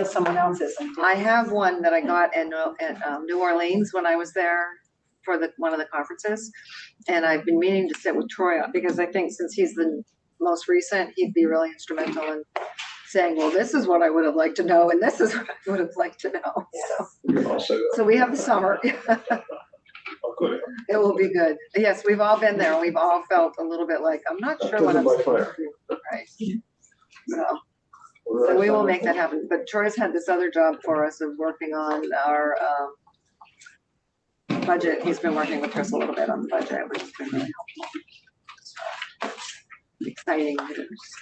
someone else isn't. I have one that I got in New Orleans when I was there for one of the conferences. And I've been meaning to sit with Troy because I think since he's the most recent, he'd be really instrumental in saying, well, this is what I would have liked to know, and this is what I would have liked to know. So we have the summer. It will be good. Yes, we've all been there. We've all felt a little bit like, I'm not sure what I'm supposed to do. Right. So we will make that happen. But Troy's had this other job for us of working on our budget. He's been working with Chris a little bit on the budget, which has been really helpful. Exciting news.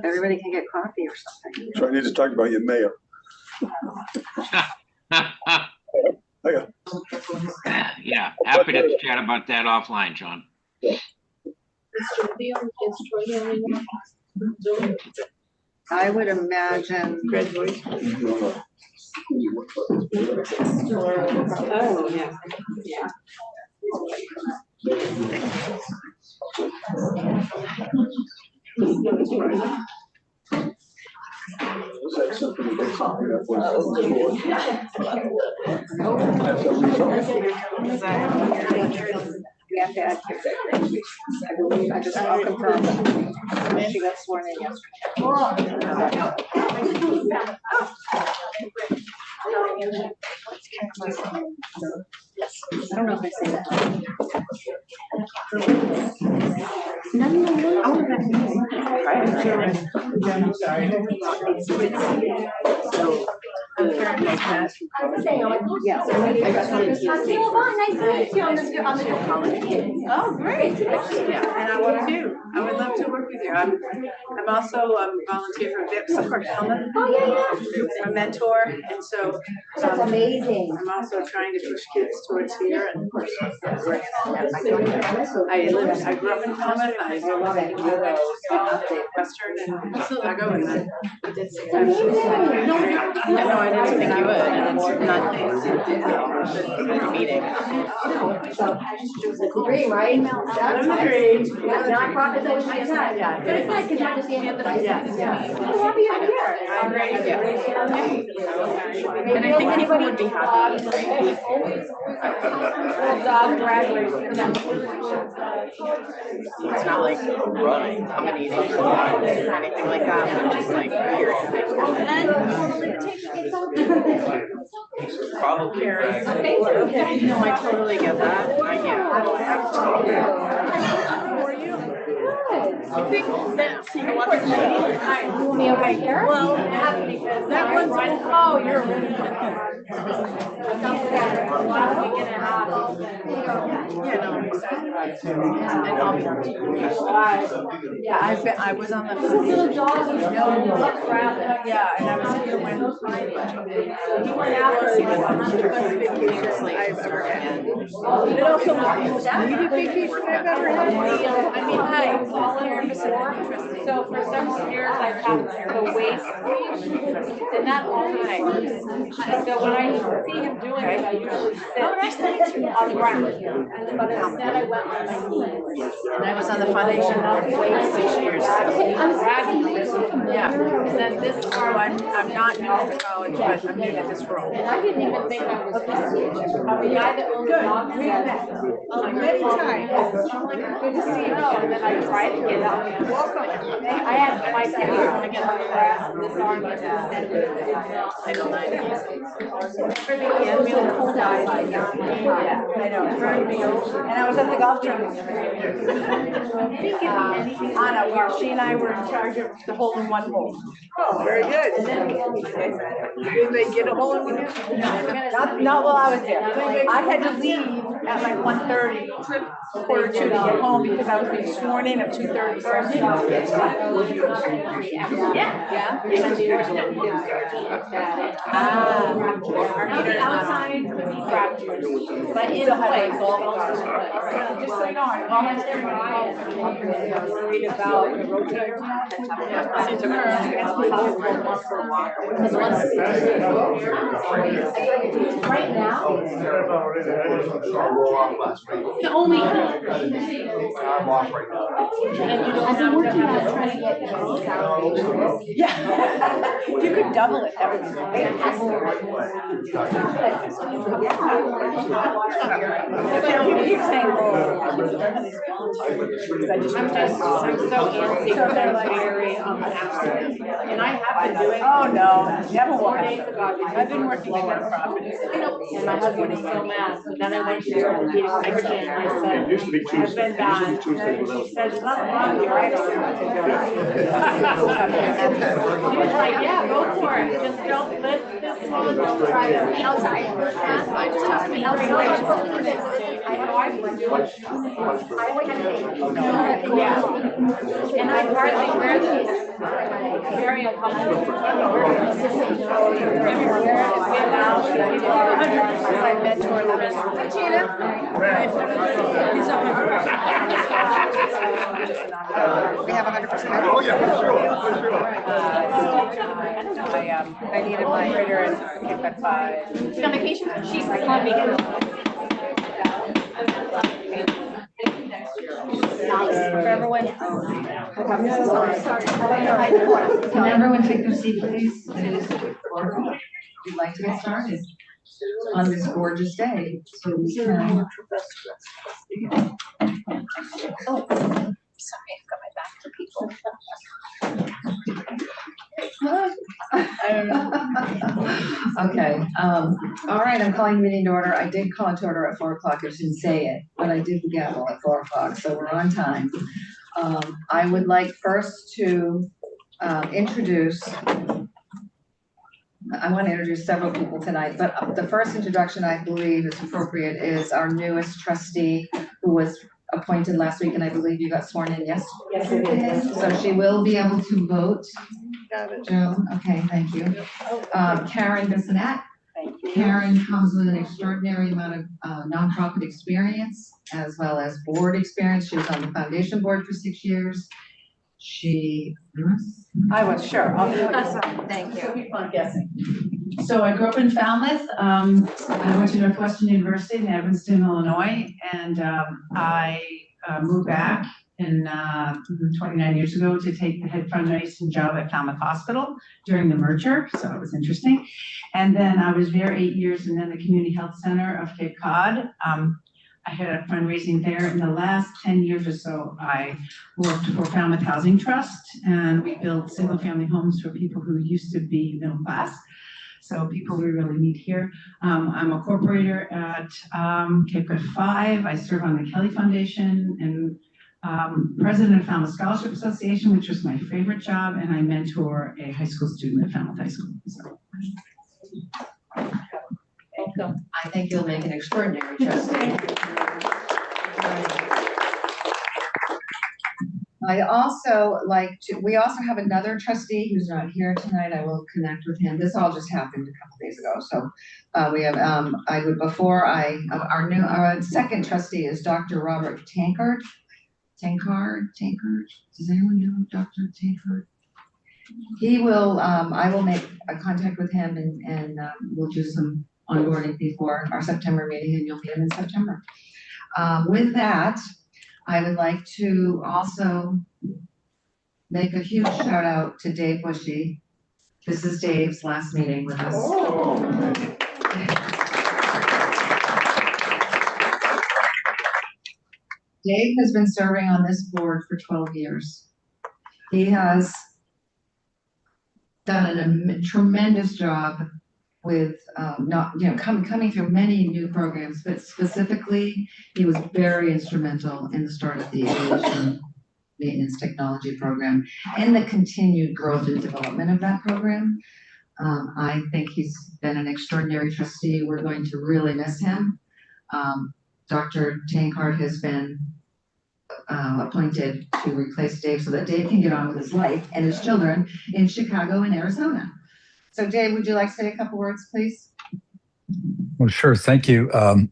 Everybody can get coffee or something. So I need to talk about your mayor. Yeah, happy to chat about that offline, John. I would imagine. Oh, yeah. I just I'll confirm. She got sworn in yesterday. I don't know if I say that. Oh, great. Yeah, and I want to. I would love to work with you. I'm also volunteer for VIPS of Court Hellman. Oh, yeah. I'm a mentor, and so That's amazing. I'm also trying to push kids towards here, and of course, I grew up in Hellman. I love it. Western and Chicago, and then No, I didn't think you would, and it's not meeting. It's a dream, right? That's I'm great. nonprofits always say that. Yeah. But it's nice because you understand that I Yeah. I'm happy I'm here. I'm great. And I think anyone would be happy. It's not like a meeting or anything like that, but just like here. Probably. No, I totally get that. You want me over here? Well, that one's oh, you're really I was on the little dog. Yeah, and I was here when he went out. I've ever had. It also was the sweetest vacation I've ever had. I mean, I volunteered before, so for several years I've had the waist and not all time. So when I see him doing it, I usually sit on the ground. But instead I went on my knees. And I was on the foundation for 6 years. Yeah, and then this role, I'm not new to college, but I'm new to this role. And I didn't even think I was the guy that owns the dog. Many times. Good to see you. And then I tried to get out. I had my kid want to get on the grass and this arm was I don't mind. it was a cold eye. Yeah, I know. And I was at the golf tournament. Anna, where she and I were in charge of the hole in one hole. Oh, very good. Did they get a hole in one? Not while I was there. I had to leave at like 1:30, quarter to get home because I was being sworn in at 2:30. So I didn't get yeah. The outside could be fractured, but in a way, just so you know, I'm volunteering. I'm worried about the rotator. Right now. The only. I'm off right now. I've been working on trying to get your salary. Yeah. You could double it, that would be But you keep saying, oh. I'm so antsy because they're like very, absent. And I have been doing. Oh, no, never 4 want. days ago, I've been working on that property. and my husband is so mad, so then I went to the meeting, I said, It used to be Tuesday. I've been It bad. used to be Tuesday without. She said, there's nothing wrong with your item. She was like, yeah, go for it, just don't let this one go try it. Outside. I just have to be. I know I've been doing. Yeah. And I hardly wear this. Very uncomfortable. My mentor, Larissa. We have 100%. Oh, yeah, for sure, for sure. I needed my reader and Cape at 5. She's on vacation, she's on vacation. Everyone. Can everyone take their seat, please? It is 4 o'clock. We'd like to get started on this gorgeous day, so we can. Okay, all right, I'm calling the meeting to order. I did call it to order at 4 o'clock. I shouldn't say it, but I did the gavel at 4 o'clock, so we're on time. I would like first to introduce, I want to introduce several people tonight, but the first introduction I believe is appropriate is our newest trustee who was appointed last week, and I believe you got sworn in yesterday. Yes, it is. So she will be able to vote. Got it. Joan, okay, thank you. Karen Bissonette. Thank you. Karen comes with an extraordinary amount of nonprofit experience as well as board experience. She was on the foundation board for 6 years. She, I was sure. Thank you. I'm guessing. So I grew up in Falmouth. I went to Northwestern University in Evanston, Illinois, and I moved back in 29 years ago to take the head fundraising job at Falmouth Hospital during the merger. So it was interesting. And then I was there 8 years, and then the Community Health Center of Cape Cod. I had a fundraising there. In the last 10 years or so, I worked for Falmouth Housing Trust, and we built single-family homes for people who used to be middle class. So people we really need here. I'm a corporator at Cape Cod 5. I serve on the Kelly Foundation and president of Falmouth Scholarship Association, which was my favorite job, and I mentor a high school student at Falmouth High School. So. Welcome. I think you'll make an extraordinary trustee. I also like to, we also have another trustee who's not here tonight. I will connect with him. This all just happened a couple days ago. So we have, our second trustee is Dr. Robert Tankard. Tankard. Does anyone know Dr. Tankard? He will, I will make a contact with him and we'll do some onboarding before our September meeting, and you'll meet him in September. With that, I would like to also make a huge shout out to Dave Bushy. This is Dave's last meeting with us. Dave has been serving on this board for 12 years. He has done a tremendous job with coming through many new programs, but specifically, he was very instrumental in the start of the aviation maintenance technology program and the continued growth and development of that program. I think he's been an extraordinary trustee. We're going to really miss him. Dr. Tankard has been appointed to replace Dave so that Dave can get on with his life and his children in Chicago and Arizona. So Dave, would you like to say a couple words, please? Well, sure. Thank you. Well,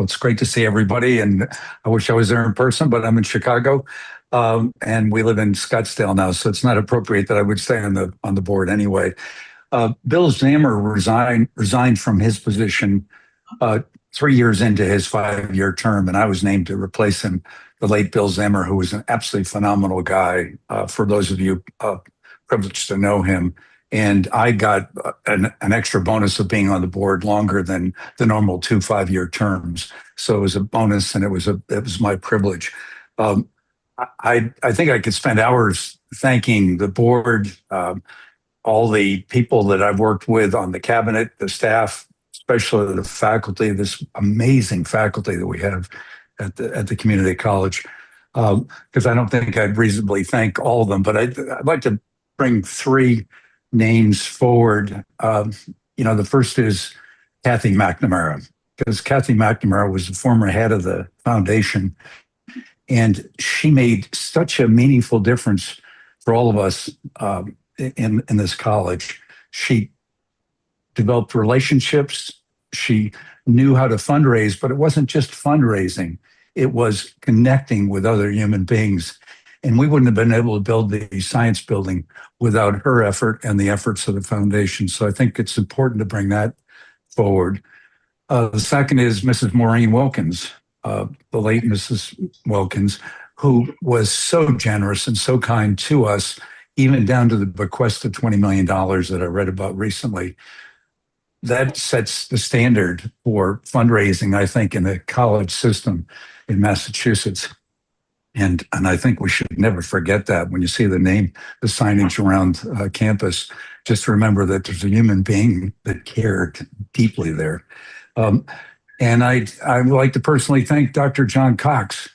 it's great to see everybody, and I wish I was there in person, but I'm in Chicago, and we live in Scottsdale now, so it's not appropriate that I would stay on the board anyway. Bill Zammer resigned from his position 3 years into his 5-year term, and I was named to replace him, the late Bill Zimmer, who was an absolutely phenomenal guy. For those of you privileged to know him, and I got an extra bonus of being on the board longer than the normal 2 5-year terms. So it was a bonus, and it was my privilege. I think I could spend hours thanking the board, all the people that I've worked with on the cabinet, the staff, especially the faculty, this amazing faculty that we have at the community college. Because I don't think I'd reasonably thank all of them, but I'd like to bring 3 names forward. The first is Kathy McNamara, because Kathy McNamara was the former head of the foundation, and she made such a meaningful difference for all of us in this college. She developed relationships. She knew how to fundraise, but it wasn't just fundraising. It was connecting with other human beings. And we wouldn't have been able to build the science building without her effort and the efforts of the foundation. So I think it's important to bring that forward. The second is Mrs. Maureen Wilkins, the late Mrs. Wilkins, who was so generous and so kind to us, even down to the bequest of $20 million that I read about recently. That sets the standard for fundraising, I think, in the college system in Massachusetts. And I think we should never forget that when you see the name, the signage around campus, just remember that there's a human being that cared deeply there. And I would like to personally thank Dr. John Cox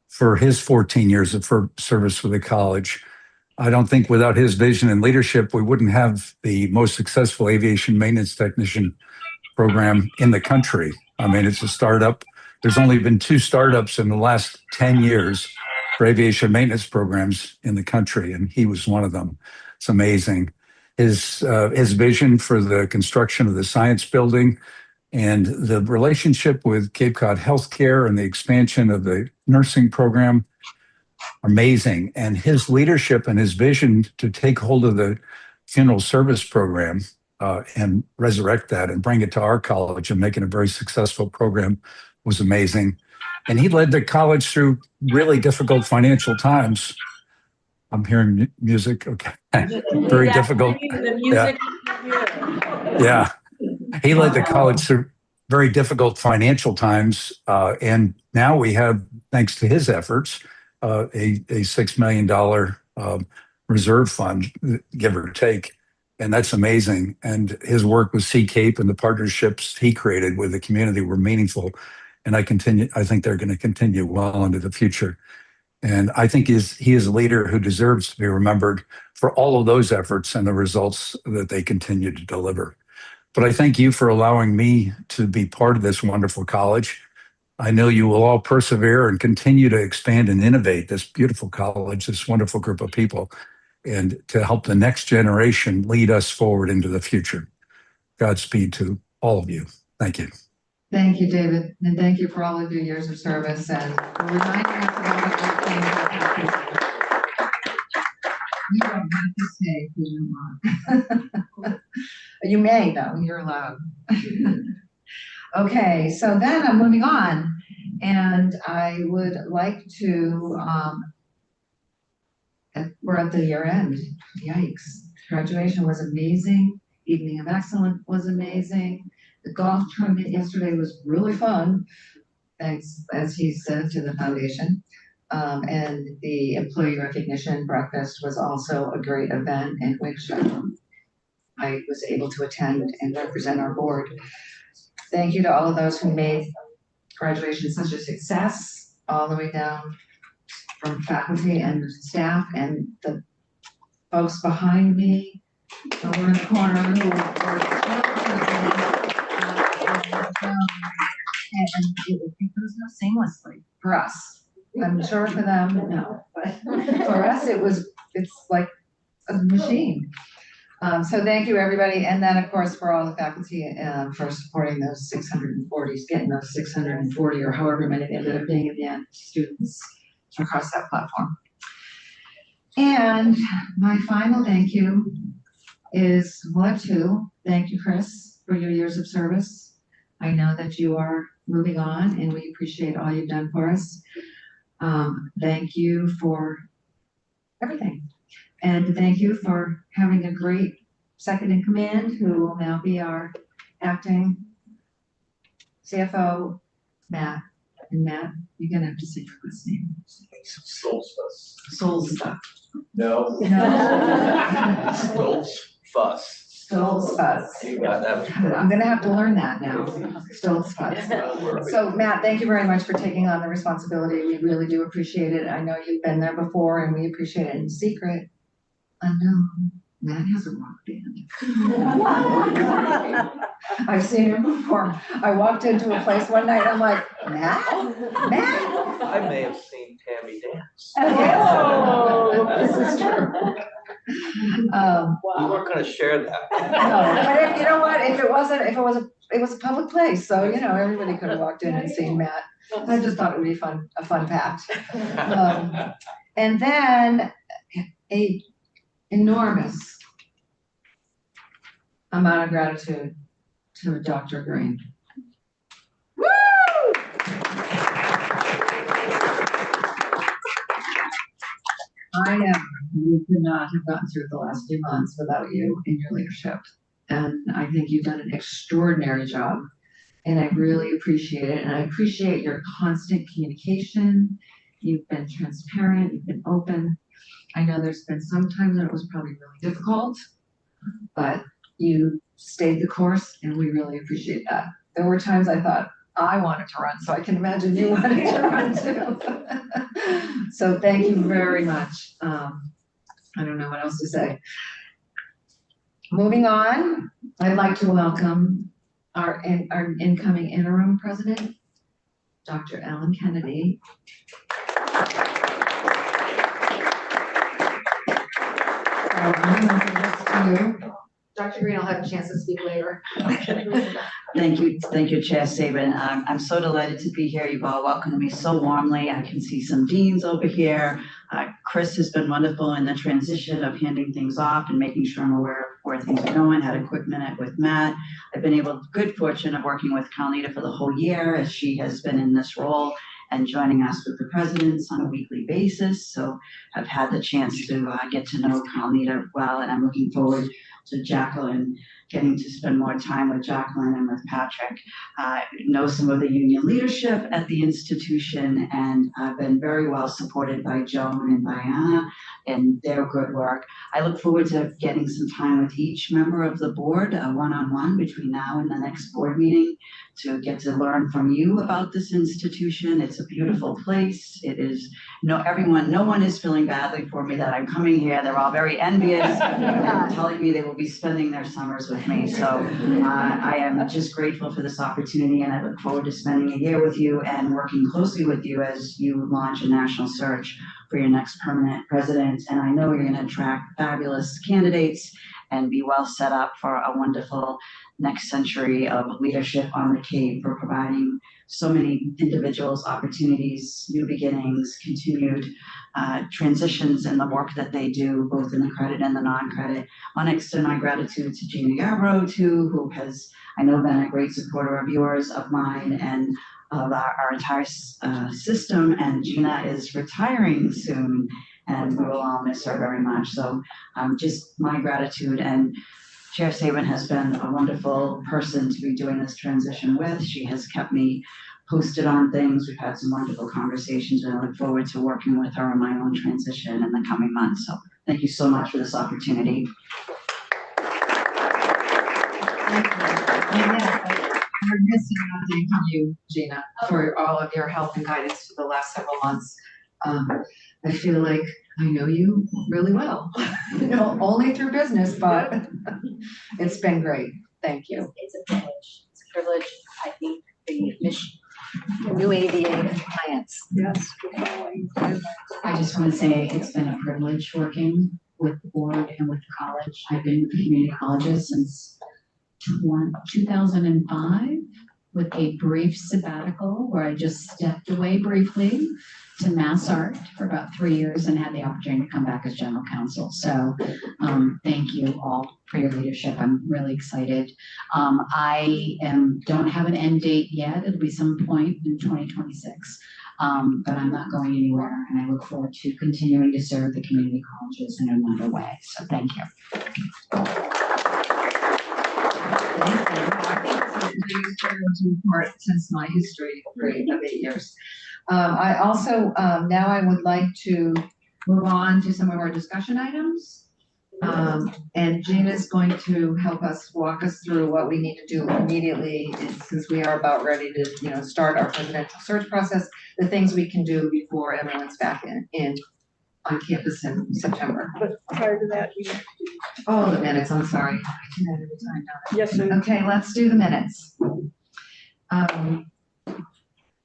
for his 14 years of service for the college. I don't think without his vision and leadership, we wouldn't have the most successful aviation maintenance technician program in the country. I mean, it's a startup. There's only been 2 startups in the last 10 years for aviation maintenance programs in the country, and he was one of them. It's amazing. His vision for the construction of the science building and the relationship with Cape Cod Healthcare and the expansion of the nursing program, amazing. And his leadership and his vision to take hold of the funeral service program and resurrect that and bring it to our college and make it a very successful program was amazing. And he led the college through really difficult financial times. I'm hearing music. Okay. Very difficult. Yeah. He led the college through very difficult financial times. And now we have, thanks to his efforts, a $6 million reserve fund, give or take. And that's amazing. And his work with Sea Cape and the partnerships he created with the community were meaningful. And I think they're going to continue well into the future. And I think he is a leader who deserves to be remembered for all of those efforts and the results that they continue to deliver. But I thank you for allowing me to be part of this wonderful college. I know you will all persevere and continue to expand and innovate this beautiful college, this wonderful group of people, and to help the next generation lead us forward into the future. Godspeed to all of you. Thank you. Thank you, David, and thank you for all of your years of service and for reminding us of all the great things that happened. You don't have to stay if you don't want. You may, though. You're allowed. Okay, so then I'm moving on, and I would like to, we're at the year end. Yikes. Graduation was amazing. Evening of Excellence was amazing. The golf tournament yesterday was really fun, thanks, as he said, to the foundation. And the employee recognition breakfast was also a great event in which I was able to attend and represent our board. Thank you to all of those who made graduation such a success, all the way down from faculty and staff and the folks behind me over in the corner who were and it goes so seamlessly for us. I'm sure for them, no, but for us, it's like a machine. So thank you, everybody. And then, of course, for all the faculty for supporting those 640, getting those 640 or however many they ended up being at the end, students across that platform. And my final thank you is, well, I have 2. Thank you, Chris, for your years of service. I know that you are moving on and we appreciate all you've done for us. Thank you for everything. And thank you for having a great second in command who will now be our acting CFO, Matt. And Matt, you're gonna have to say your last name. Solzfuss. No. No. Fuss. Stolzfuss. You got that. I'm gonna have to learn that now. Stolzfuss. So Matt, thank you very much for taking on the responsibility. We really do appreciate it. I know you've been there before and we appreciate it in secret. I know, Matt has a rock band. I've seen him perform. I walked into a place one night, I'm like, Matt? Matt? I may have seen Tammy dance. Oh, this is true. We weren't gonna share that. No, but if, you know what, if it was a public place, so, you know, everybody could have walked in and seen Matt. I just thought it would be a fun fact. And then a enormous amount of gratitude to Dr. Green. Woo! I know we could not have gotten through the last few months without you and your leadership. And I think you've done an extraordinary job. And I really appreciate it. And I appreciate your constant communication. You've been transparent, you've been open. I know there's been some times when it was probably really difficult, but you stayed the course and we really appreciate that. There were times I thought I wanted to run, so I can imagine you wanted to run too. So thank you very much. I don't know what else to say. Moving on, I'd like to welcome our incoming interim president, Dr. Ellen Kennedy. I'm going to give this to you. Dr. Green will have a chance to speak later. Thank you, Chair Saban. I'm so delighted to be here. You've all welcomed me so warmly. I can see some deans over here. Chris has been wonderful in the transition of handing things off and making sure I'm aware of where things are going. Had a quick minute with Matt. I've been good fortune of working with Carlita for the whole year as she has been in this role and joining us with the presidents on a weekly basis. So I've had the chance to get to know Carlita well, and I'm looking forward to Jacqueline, getting to spend more time with Jacqueline and with Patrick. Know some of the union leadership at the institution, and I've been very well supported by Joan and Diana and their good work. I look forward to getting some time with each member of the board, one-on-one between now and the next board meeting, to get to learn from you about this institution. It's a beautiful place. It is, no one is feeling badly for me that I'm coming here. They're all very envious and telling me they will be spending their summers with me. So I am just grateful for this opportunity, and I look forward to spending a year with you and working closely with you as you launch a national search for your next permanent president. And I know you're going to attract fabulous candidates and be well set up for a wonderful next century of leadership on the Cape, for providing so many individuals opportunities, new beginnings, continued transitions in the work that they do, both in the credit and the non-credit. I want to extend my gratitude to Gina Yarbrough too, who has, I know, been a great supporter of yours, of mine, and of our entire system. And Gina is retiring soon, and we will all miss her very much. So just my gratitude. And Chair Saban has been a wonderful person to be doing this transition with. She has kept me posted on things. We've had some wonderful conversations, and I look forward to working with her on my own transition in the coming months. So thank you so much for this opportunity. Thank you. We're missing out thanking you, Gina, for all of your help and guidance for the last several months. I feel like I know you really well, only through business, but it's been great. Thank you. It's a privilege. It's a privilege. I think the mission. New ADA clients. Yes. I just want to say it's been a privilege working with the board and with the college. I've been with the community colleges since 2005. with a brief sabbatical where I just stepped away briefly to Mass Art for about 3 years and had the opportunity to come back as general counsel. So thank you all for your leadership. I'm really excited. I don't have an end date yet. It'll be some point in 2026. But I'm not going anywhere, and I look forward to continuing to serve the community colleges in another way. So thank you. Thank you. I think this is the biggest challenge report since my history of 8 years. I also, now I would like to move on to some of our discussion items. And Gina's going to help us walk us through what we need to do immediately, since we are about ready to, start our presidential search process, the things we can do before everyone's back on campus in September. But prior to that, Oh, the minutes, I'm sorry. I do that every time, don't I? yes, sir. Okay, let's do the minutes.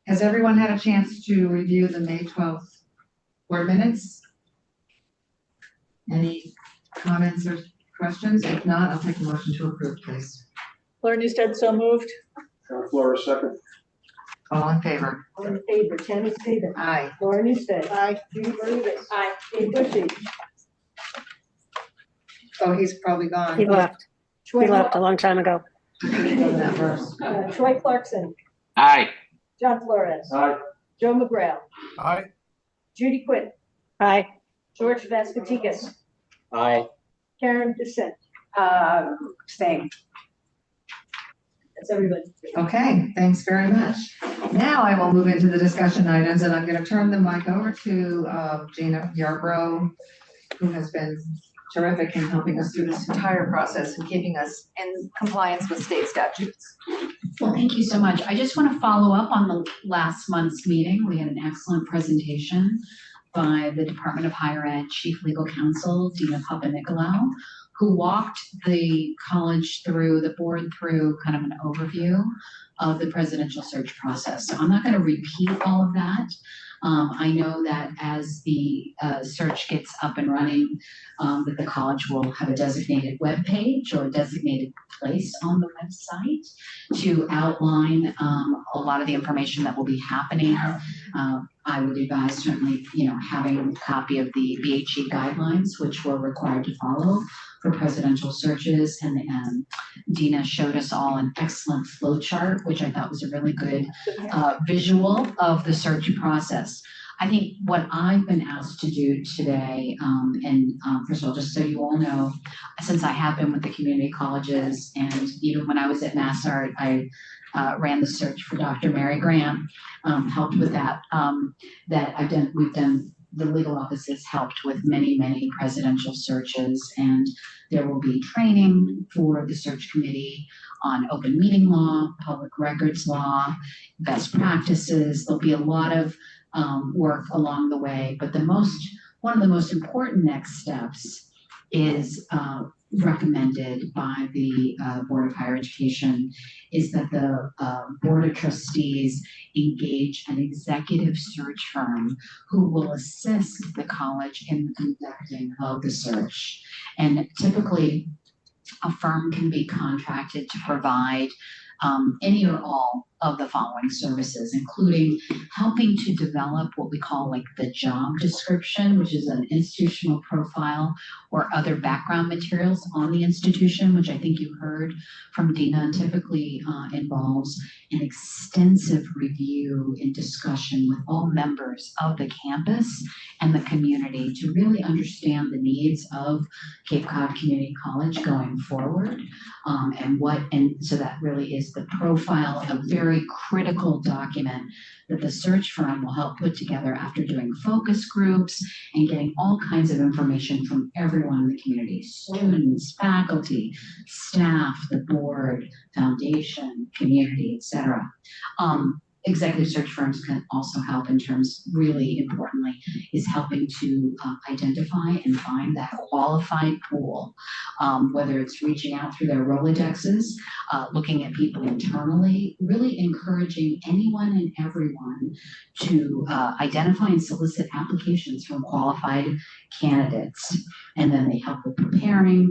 Has everyone had a chance to review the May 12th board minutes? Any comments or questions? If not, I'll take a motion to approve, please. Laura Newstead, so moved. Karen Flores, second. All in favor? All in favor, Tammy Stevens. Aye. Laura Newstead. Aye. Judy Berlutis. Aye. Kate Bushy. Oh, he's probably gone. He left. Troy, He left a long time ago. That first. Troy Clarkson. Aye. John Flores. Aye. Joe McGrail. Aye. Judy Quinn. Aye. George Vasconcelos. Aye. Karen Dissent. Staying. That's everybody. Okay, thanks very much. Now I will move into the discussion items, and I'm going to turn the mic over to Gina Yarbrough, who has been terrific in helping us through this entire process and keeping us in compliance with state statutes. Well, thank you so much. I just want to follow up on the last month's meeting. We had an excellent presentation by the Department of Higher Ed Chief Legal Counsel, Dina Papanikolaou, who walked the college through, the board through kind of an overview of the presidential search process. So I'm not going to repeat all of that. I know that as the search gets up and running, that the college will have a designated web page or a designated place on the website to outline a lot of the information that will be happening. I would advise certainly, having a copy of the BHE guidelines, which we're required to follow for presidential searches. And Dina showed us all an excellent flow chart, which I thought was a really good visual of the search process. I think what I've been asked to do today, first of all, just so you all know, since I have been with the community colleges, and even when I was at Mass Art, I ran the search for Dr. Mary Grant, helped with that. We've done, the legal office has helped with many, many presidential searches, and there will be training for the search committee on open meeting law, public records law, best practices. There'll be a lot of work along the way, but one of the most important next steps is recommended by the Board of Higher Education is that the Board of Trustees engage an executive search firm who will assist the college in the conducting of the search. And typically, a firm can be contracted to provide any or all of the following services, including helping to develop what we call like the job description, which is an institutional profile or other background materials on the institution, which I think you heard from Dina, typically involves an extensive review and discussion with all members of the campus and the community to really understand the needs of Cape Cod Community College going forward. And so that really is the profile, a very critical document that the search firm will help put together after doing focus groups and getting all kinds of information from everyone in the community, students, faculty, staff, the board, foundation, community, etc. Executive search firms can also help in terms, really importantly, is helping to identify and find that qualified pool, whether it's reaching out through their Rolodexes, looking at people internally, really encouraging anyone and everyone to identify and solicit applications from qualified candidates. And then they help with preparing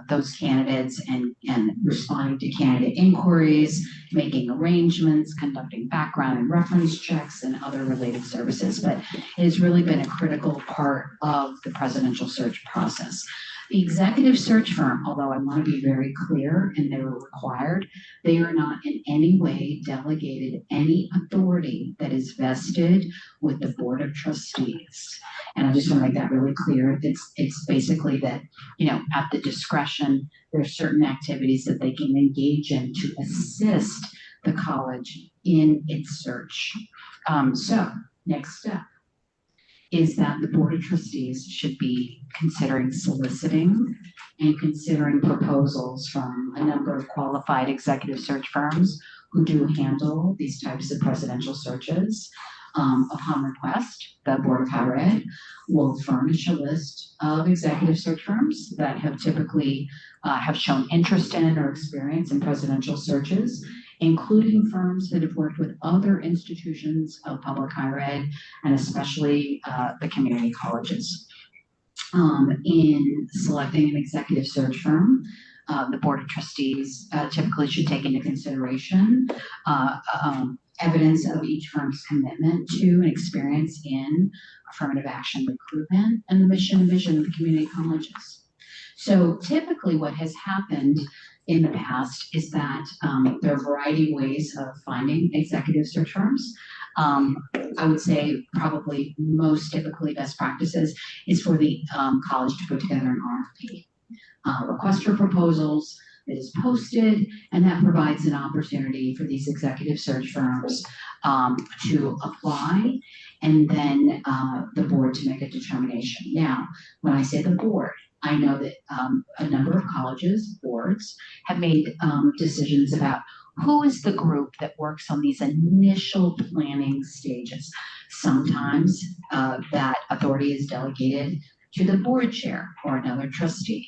those candidates and responding to candidate inquiries, making arrangements, conducting background and reference checks, and other related services. But it has really been a critical part of the presidential search process. The executive search firm, although I want to be very clear and they were required, they are not in any way delegated any authority that is vested with the Board of Trustees. And I just want to make that really clear. It's basically that, at the discretion, there are certain activities that they can engage in to assist the college in its search. So next step is that the Board of Trustees should be considering soliciting and considering proposals from a number of qualified executive search firms who do handle these types of presidential searches. Upon request, the Board of Higher Ed will furnish a list of executive search firms that have typically have shown interest in or experience in presidential searches, including firms that have worked with other institutions of public higher ed, and especially the community colleges. In selecting an executive search firm, the Board of Trustees typically should take into consideration evidence of each firm's commitment to and experience in affirmative action recruitment and the mission and vision of the community colleges. So typically what has happened in the past is that there are a variety of ways of finding executive search firms. I would say probably most typically best practices is for the college to put together an RFP. Request for proposals that is posted, and that provides an opportunity for these executive search firms to apply, and then the board to make a determination. Now, when I say the board, I know that a number of colleges, boards, have made decisions about who is the group that works on these initial planning stages. Sometimes that authority is delegated to the board chair or another trustee.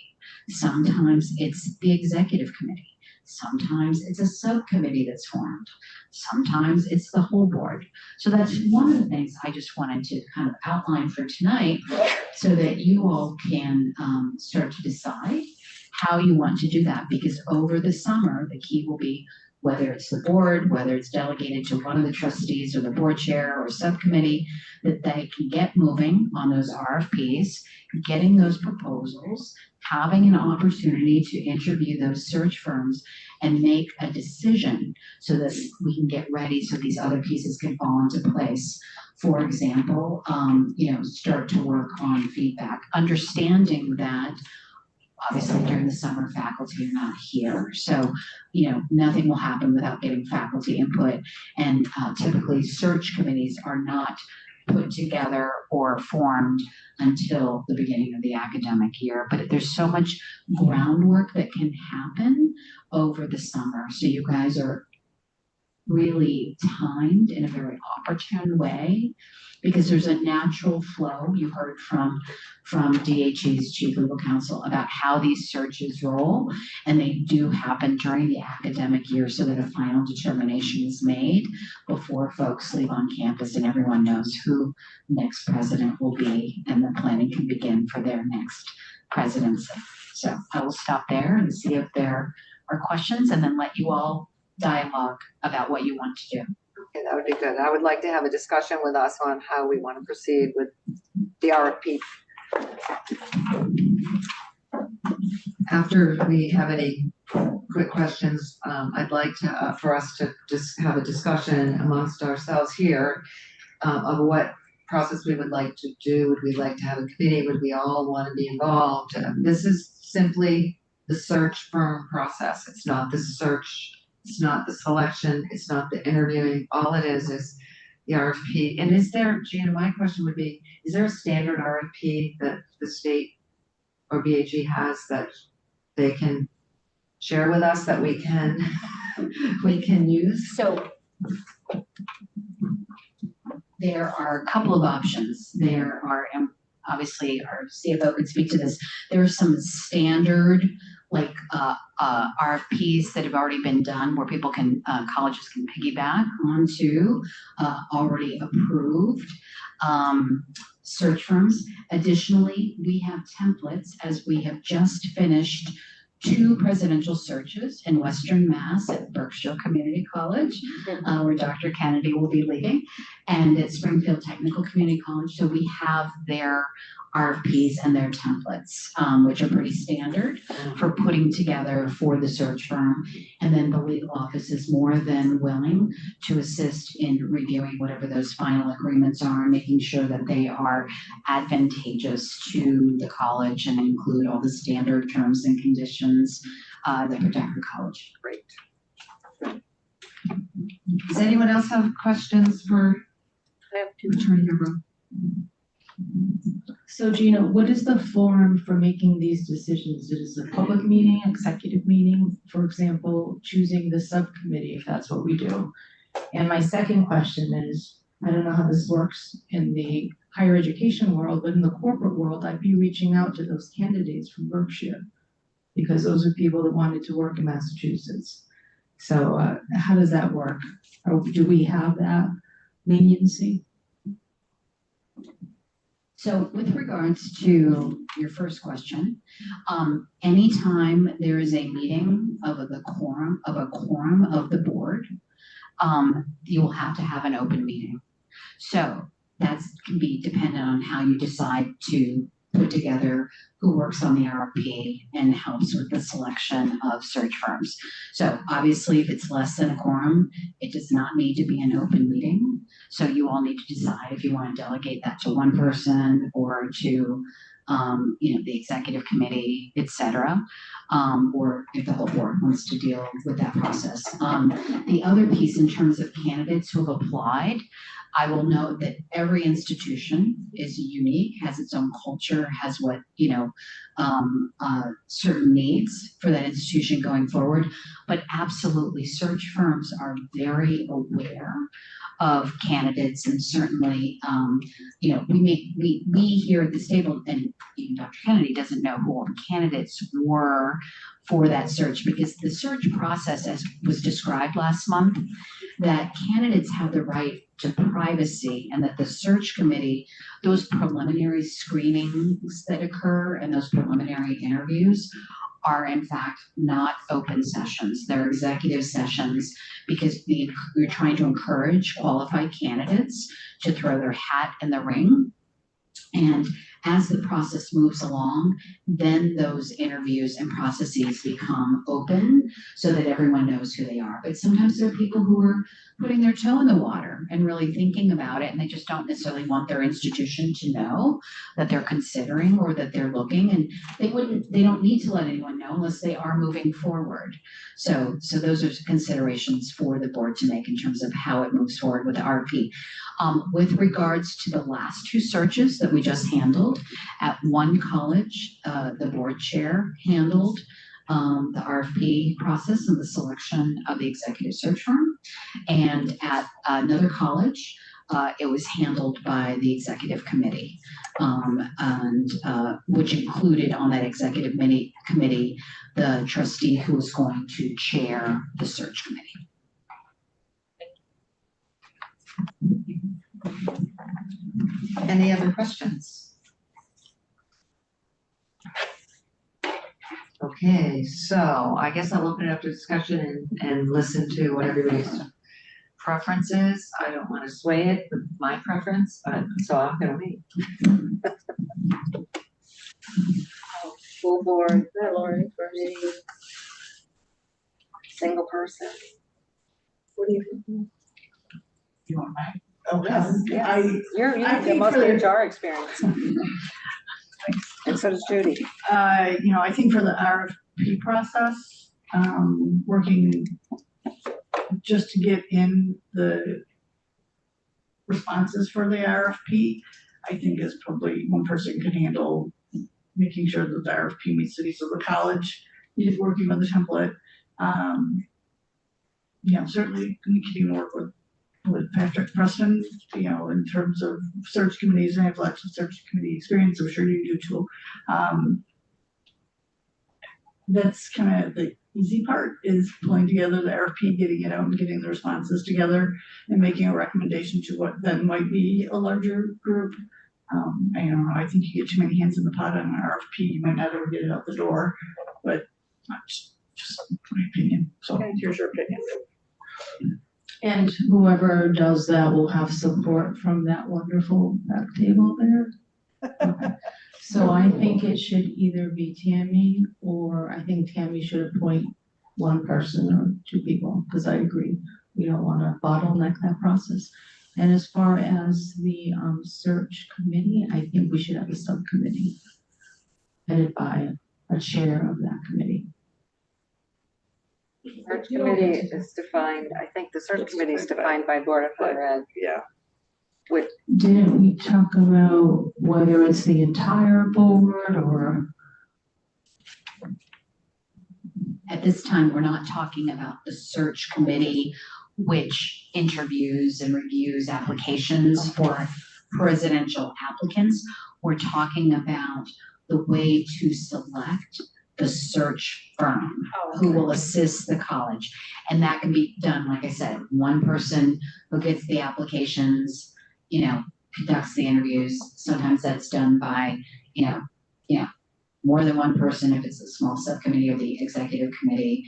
Sometimes it's the executive committee. Sometimes it's a subcommittee that's formed. Sometimes it's the whole board. So that's one of the things I just wanted to kind of outline for tonight so that you all can start to decide how you want to do that. Because over the summer, the key will be whether it's the board, whether it's delegated to one of the trustees or the board chair or subcommittee, that they can get moving on those RFPs, getting those proposals, having an opportunity to interview those search firms and make a decision so that we can get ready so these other pieces can fall into place. For example, start to work on feedback, understanding that obviously during the summer faculty are not here. So, nothing will happen without getting faculty input, and typically search committees are not put together or formed until the beginning of the academic year. But there's so much groundwork that can happen over the summer. So you guys are really timed in a very opportune way because there's a natural flow. You heard from DHE's Chief Legal Counsel about how these searches roll, and they do happen during the academic year so that a final determination is made before folks leave on campus and everyone knows who next president will be and the planning can begin for their next presidency. So I will stop there and see if there are questions and then let you all dialogue about what you want to do. Okay, that would be good. I would like to have a discussion with us on how we want to proceed with the RFP. After we have any quick questions, I'd like to, for us to just have a discussion amongst ourselves here of what process we would like to do. Would we like to have a committee? Would we all want to be involved? This is simply the search firm process. It's not the search. It's not the selection, it's not the interviewing. All it is the RFP. And is there, Gina, my question would be, is there a standard RFP that the state or BHE has that they can share with us that we can use? So there are a couple of options. There are, obviously our CFO could speak to this, there are some standard RFPs that have already been done where people can, colleges can piggyback onto already approved. search firms. Additionally, we have templates as we have just finished 2 presidential searches in Western Mass at Berkshire Community College, where Dr. Kennedy will be leading, and at Springfield Technical Community College. So we have their RFPs and their templates, which are pretty standard for putting together for the search firm. And then the legal office is more than willing to assist in reviewing whatever those final agreements are, making sure that they are advantageous to the college and include all the standard terms and conditions that protect the college. Great. Does anyone else have questions for I have Attorney Hebron? So Gina, what is the forum for making these decisions? Is it a public meeting, executive meeting, for example, choosing the subcommittee, if that's what we do? And my second question is, I don't know how this works in the higher education world, but in the corporate world, I'd be reaching out to those candidates from Berkshire because those are people that wanted to work in Massachusetts. So how does that work? Or do we have that leniency? So with regards to your first question, anytime there is a meeting of the quorum of the board, you will have to have an open meeting. So that can be dependent on how you decide to put together who works on the RFP and helps with the selection of search firms. So obviously, if it's less than a quorum, it does not need to be an open meeting. So you all need to decide if you want to delegate that to one person or to the executive committee, et cetera, or if the whole board wants to deal with that process. The other piece in terms of candidates who have applied, I will note that every institution is unique, has its own culture, has what, certain needs for that institution going forward. But absolutely, search firms are very aware of candidates, and certainly, we here at this table, and even Dr. Kennedy doesn't know who all the candidates were for that search, because the search process, as was described last month, that candidates have the right to privacy, and that the search committee, those preliminary screenings that occur and those preliminary interviews are in fact not open sessions. They're executive sessions because we're trying to encourage qualified candidates to throw their hat in the ring. And as the process moves along, then those interviews and processes become open so that everyone knows who they are. But sometimes there are people who are putting their toe in the water and really thinking about it, and they just don't necessarily want their institution to know that they're considering or that they're looking, and they don't need to let anyone know unless they are moving forward. So those are considerations for the board to make in terms of how it moves forward with the RFP. With regards to the last 2 searches that we just handled, at one college, the board chair handled the RFP process and the selection of the executive search firm. And at another college, it was handled by the executive committee, which included on that executive committee the trustee who was going to chair the search committee. Any other questions? Okay, so I guess I'll open it up to discussion and listen to what everybody's preference is. I don't want to sway it with my preference, but so I'm gonna wait. Full board, committee, single person. What do you think? You want mine? Yes. You have the most HR experience. And so does Judy. I think for the RFP process, working just to get in the responses for the RFP, I think is probably one person could handle making sure that the RFP meets the needs of the college. He's working on the template. Certainly we can work with Patrick Preston, in terms of search committees. I have lots of search committee experience. I'm sure you do too. That's kind of the easy part, is pulling together the RFP, getting it out and getting the responses together and making a recommendation to what then might be a larger group. I don't know, I think you get too many hands in the pot on an RFP, you might not ever get it out the door, but that's just my opinion, so. Here's your opinion. And whoever does that will have support from that wonderful back table there. Okay. So I think it should either be Tammy, or I think Tammy should appoint one person or two people, because I agree, we don't want to bottleneck that process. And as far as the search committee, I think we should have a subcommittee headed by a chair of that committee. Search committee is defined, I think the search committee is defined by Board of Higher Ed. Yeah. Didn't we talk about whether it's the entire board or? At this time, we're not talking about the search committee, which interviews and reviews applications for presidential applicants. We're talking about the way to select the search firm who will assist the college. And that can be done, like I said, one person who gets the applications, conducts the interviews. Sometimes that's done by, more than one person if it's a small subcommittee or the executive committee.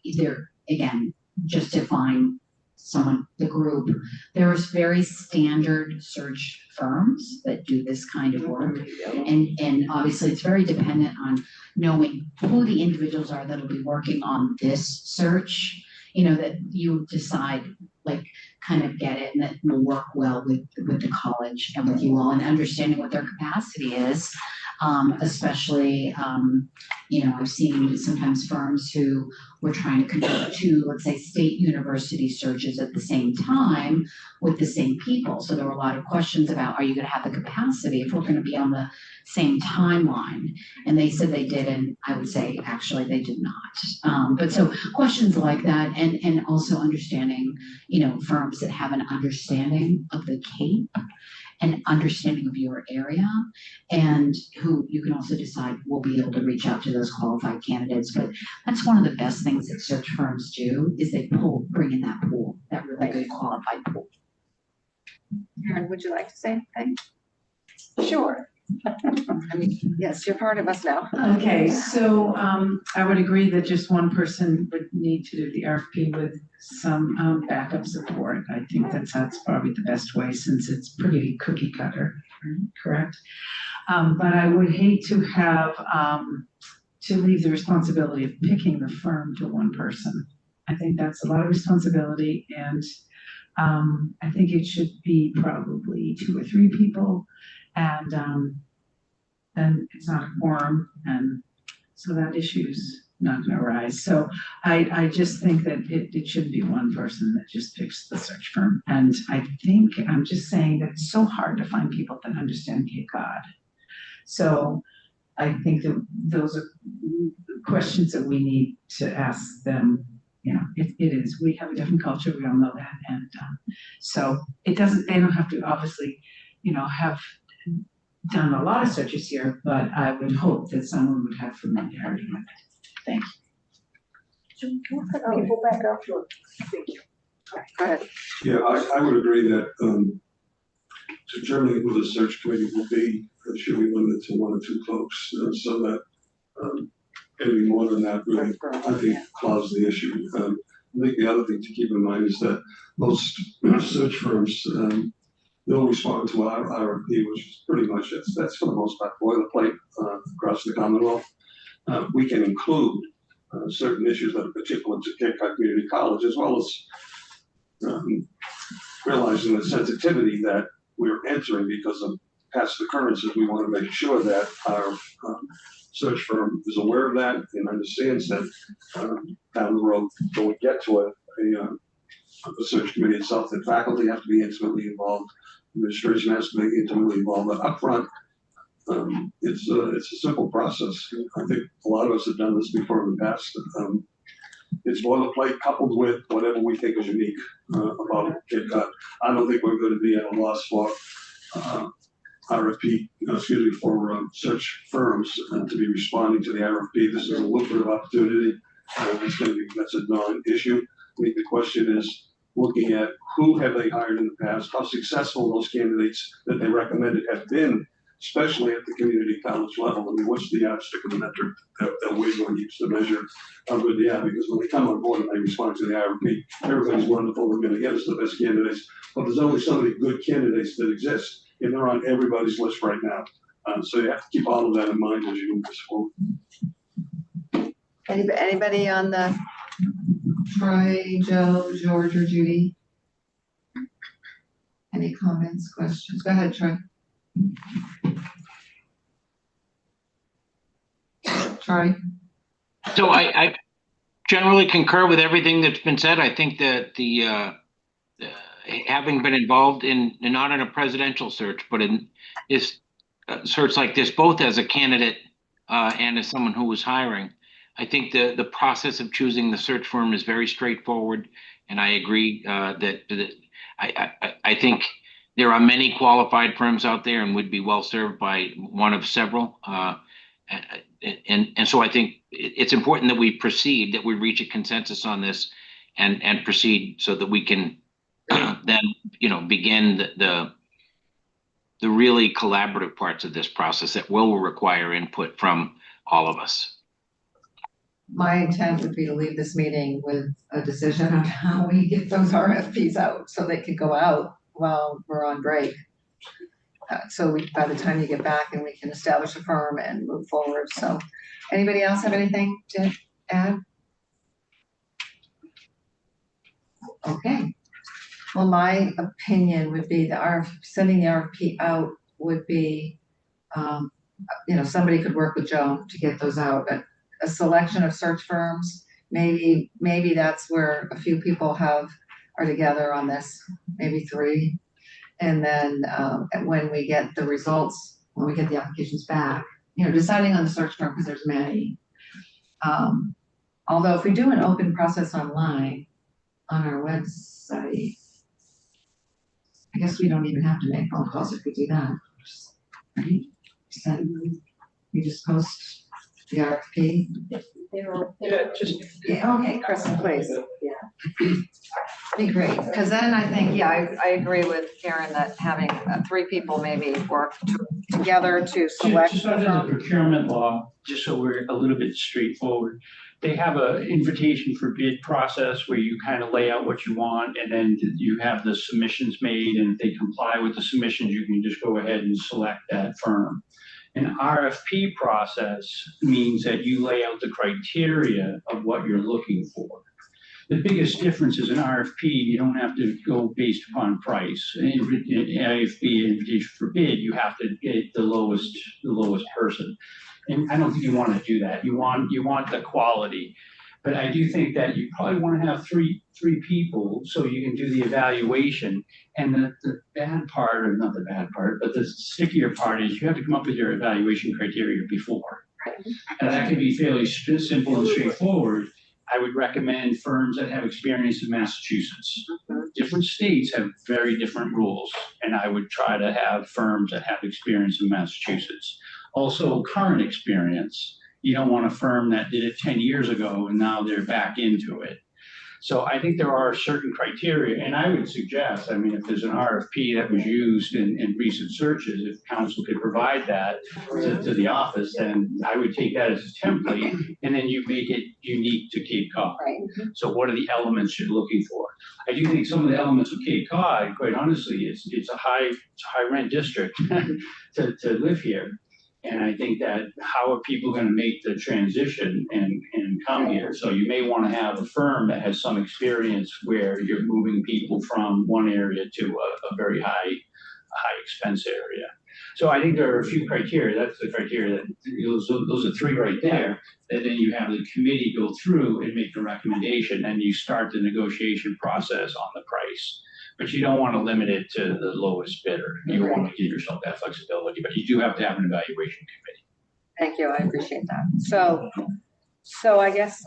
Either, again, just to find someone, the group. There's very standard search firms that do this kind of work. And obviously it's very dependent on knowing who the individuals are that'll be working on this search, that you decide, kind of get it and that will work well with the college and with you all, and understanding what their capacity is. Especially, I've seen sometimes firms who were trying to conduct two, let's say, state university searches at the same time with the same people. So there were a lot of questions about, are you going to have the capacity if we're going to be on the same timeline? And they said they did, and I would say actually they did not. But so questions like that, and also understanding, firms that have an understanding of the Cape, an understanding of your area, and who you can also decide will be able to reach out to those qualified candidates. But that's one of the best things that search firms do, is they bring in that pool, that really good qualified pool. Karen, would you like to say anything? Sure. Yes, you're part of us now. Okay, so I would agree that just one person would need to do the RFP with some backup support. I think that's probably the best way, since it's pretty cookie cutter, correct? But I would hate to have to leave the responsibility of picking the firm to one person. I think that's a lot of responsibility, and I think it should be probably 2 or 3 people. And then it's not a quorum, and so that issue's not gonna arise. So I just think that it shouldn't be one person that just picks the search firm. And I think, I'm just saying that it's so hard to find people that understand Cape Cod. So I think that those are questions that we need to ask them. It is, we have a different culture, we all know that. And so they don't have to obviously, have done a lot of searches here, but I would hope that someone would have familiarity with it. Thank you. People back up. Thank you. Go ahead. Yeah, I would agree that determining who the search committee will be should be limited to 1 or 2 folks, so that anything more than that really, I think, clouds the issue. I think the other thing to keep in mind is that most search firms, they'll respond to our RFP, which is pretty much, that's for the most part boilerplate across the Commonwealth. We can include certain issues that are particular to Cape Cod Community College, as well as realizing the sensitivity that we're entering because of past occurrences. We want to make sure that our search firm is aware of that and understands that down the road, when we get to the search committee itself, that faculty have to be intimately involved, administration has to be intimately involved, but upfront, it's a simple process. I think a lot of us have done this before in the past. It's boilerplate coupled with whatever we think is unique about Cape Cod. I don't think we're going to be at a loss for for search firms to be responding to the RFP. This is a lucrative opportunity. That's a non-issue. I think the question is, looking at who have they hired in the past, how successful those candidates that they recommended have been, especially at the community college level. I mean, what's the yardstick and the metric that we're going to use to measure how good they are? Because when they come on board and they respond to the IRP, everybody's wonderful, they're gonna get us the best candidates, but there's only so many good candidates that exist, and they're on everybody's list right now. So you have to keep all of that in mind as you move this forward. Anybody on the, Troy, Joe, George, or Judy? Any comments, questions? Go ahead, Troy. Troy? So I generally concur with everything that's been said. I think that the having been involved in, not in a presidential search, but in this search like this, both as a candidate and as someone who was hiring, I think the process of choosing the search firm is very straightforward. And I agree that I think there are many qualified firms out there and would be well served by one of several. And so I think it's important that we proceed, that we reach a consensus on this and proceed so that we can then, begin the really collaborative parts of this process that will require input from all of us. My intent would be to leave this meeting with a decision on how we get those RFPs out so they could go out while we're on break. So by the time you get back and we can establish a firm and move forward. So anybody else have anything to add? Okay. Well, my opinion would be sending the RFP out would be, somebody could work with Joe to get those out. But a selection of search firms, maybe that's where a few people are together on this, maybe 3. And then when we get the results, when we get the applications back, deciding on the search firm because there's many. Although if we do an open process online on our website, I guess we don't even have to make phone calls if we do that. Right? We just post the RFP. Okay, Kristen, please. Be great, because then I think, I agree with Karen that having 3 people maybe work together to select. Just under the procurement law, just so we're a little bit straightforward, they have an invitation for bid process where you kind of lay out what you want, and then you have the submissions made, and if they comply with the submissions, you can just go ahead and select that firm. An RFP process means that you lay out the criteria of what you're looking for. The biggest difference is an RFP, you don't have to go based upon price. In IFB, invitation for bid, you have to get the lowest person. And I don't think you want to do that. You want the quality. But I do think that you probably want to have three people so you can do the evaluation. And the bad part, or not the bad part, but the stickier part is you have to come up with your evaluation criteria before. And that can be fairly simple and straightforward. I would recommend firms that have experience in Massachusetts. Different states have very different rules, and I would try to have firms that have experience in Massachusetts. Also, current experience. You don't want a firm that did it 10 years ago and now they're back into it. So I think there are certain criteria, and I would suggest, if there's an RFP that was used in recent searches, if council could provide that to the office, then I would take that as a template, and then you make it unique to Cape Cod. Right. So what are the elements you're looking for? I do think some of the elements of Cape Cod, quite honestly, it's a high rent district to live here. And I think that how are people going to make the transition and come here? So you may want to have a firm that has some experience where you're moving people from one area to a very high expense area. So I think there are a few criteria. That's the criteria that those are 3 right there. And then you have the committee go through and make a recommendation, and you start the negotiation process on the price. But you don't want to limit it to the lowest bidder. You want to give yourself that flexibility, but you do have to have an evaluation committee. Thank you, I appreciate that. So I guess,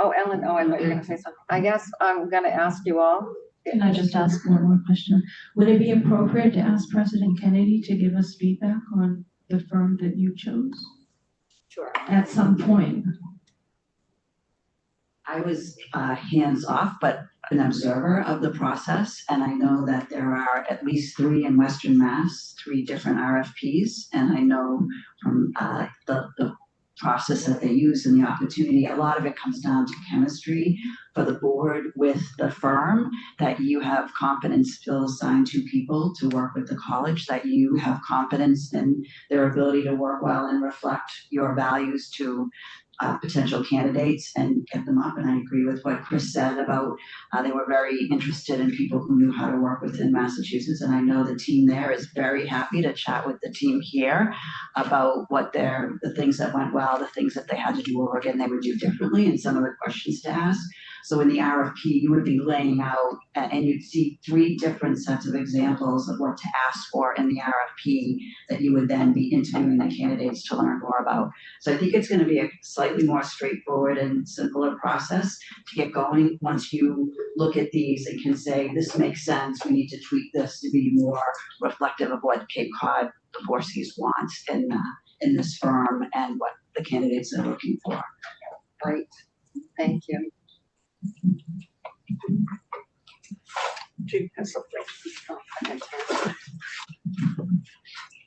Ellen, I thought you were gonna say something. I guess I'm gonna ask you all. Can I just ask one more question? Would it be appropriate to ask President Kennedy to give us feedback on the firm that you chose? Sure. At some point? I was hands off, but an observer of the process. And I know that there are at least 3 in Western Mass, 3 different RFPs. And I know from the process that they use and the opportunity, a lot of it comes down to chemistry for the board with the firm, that you have confidence to assign 2 people to work with the college, that you have confidence in their ability to work well and reflect your values to potential candidates and get them up. And I agree with what Chris said about they were very interested in people who knew how to work within Massachusetts. And I know the team there is very happy to chat with the team here about what the things that went well, the things that they had to do over again, they would do differently, and some of the questions to ask. So in the RFP, you would be laying out and you'd see 3 different sets of examples of what to ask for in the RFP that you would then be interviewing the candidates to learn more about. So I think it's going to be a slightly more straightforward and simpler process to get going. Once you look at these and can say, this makes sense, we need to tweak this to be more reflective of what Cape Cod, the Four Seas wants in this firm and what the candidates are looking for. Great, thank you.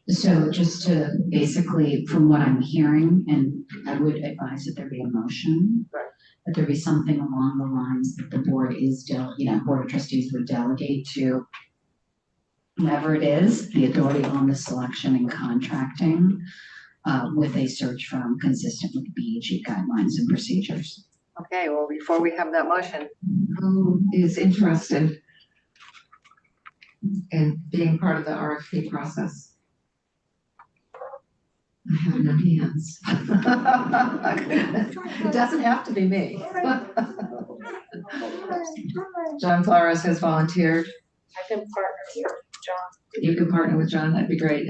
So just to basically, from what I'm hearing, and I would advise that there be a motion, that there be something along the lines that the board is, Board of Trustees would delegate to whoever it is, the authority on the selection and contracting with a search firm consistent with BEG guidelines and procedures. Okay, well, before we have that motion, Who is interested in being part of the RFP process? I have no hands. It doesn't have to be me. John Flores has volunteered. I can partner with John. You can partner with John, that'd be great.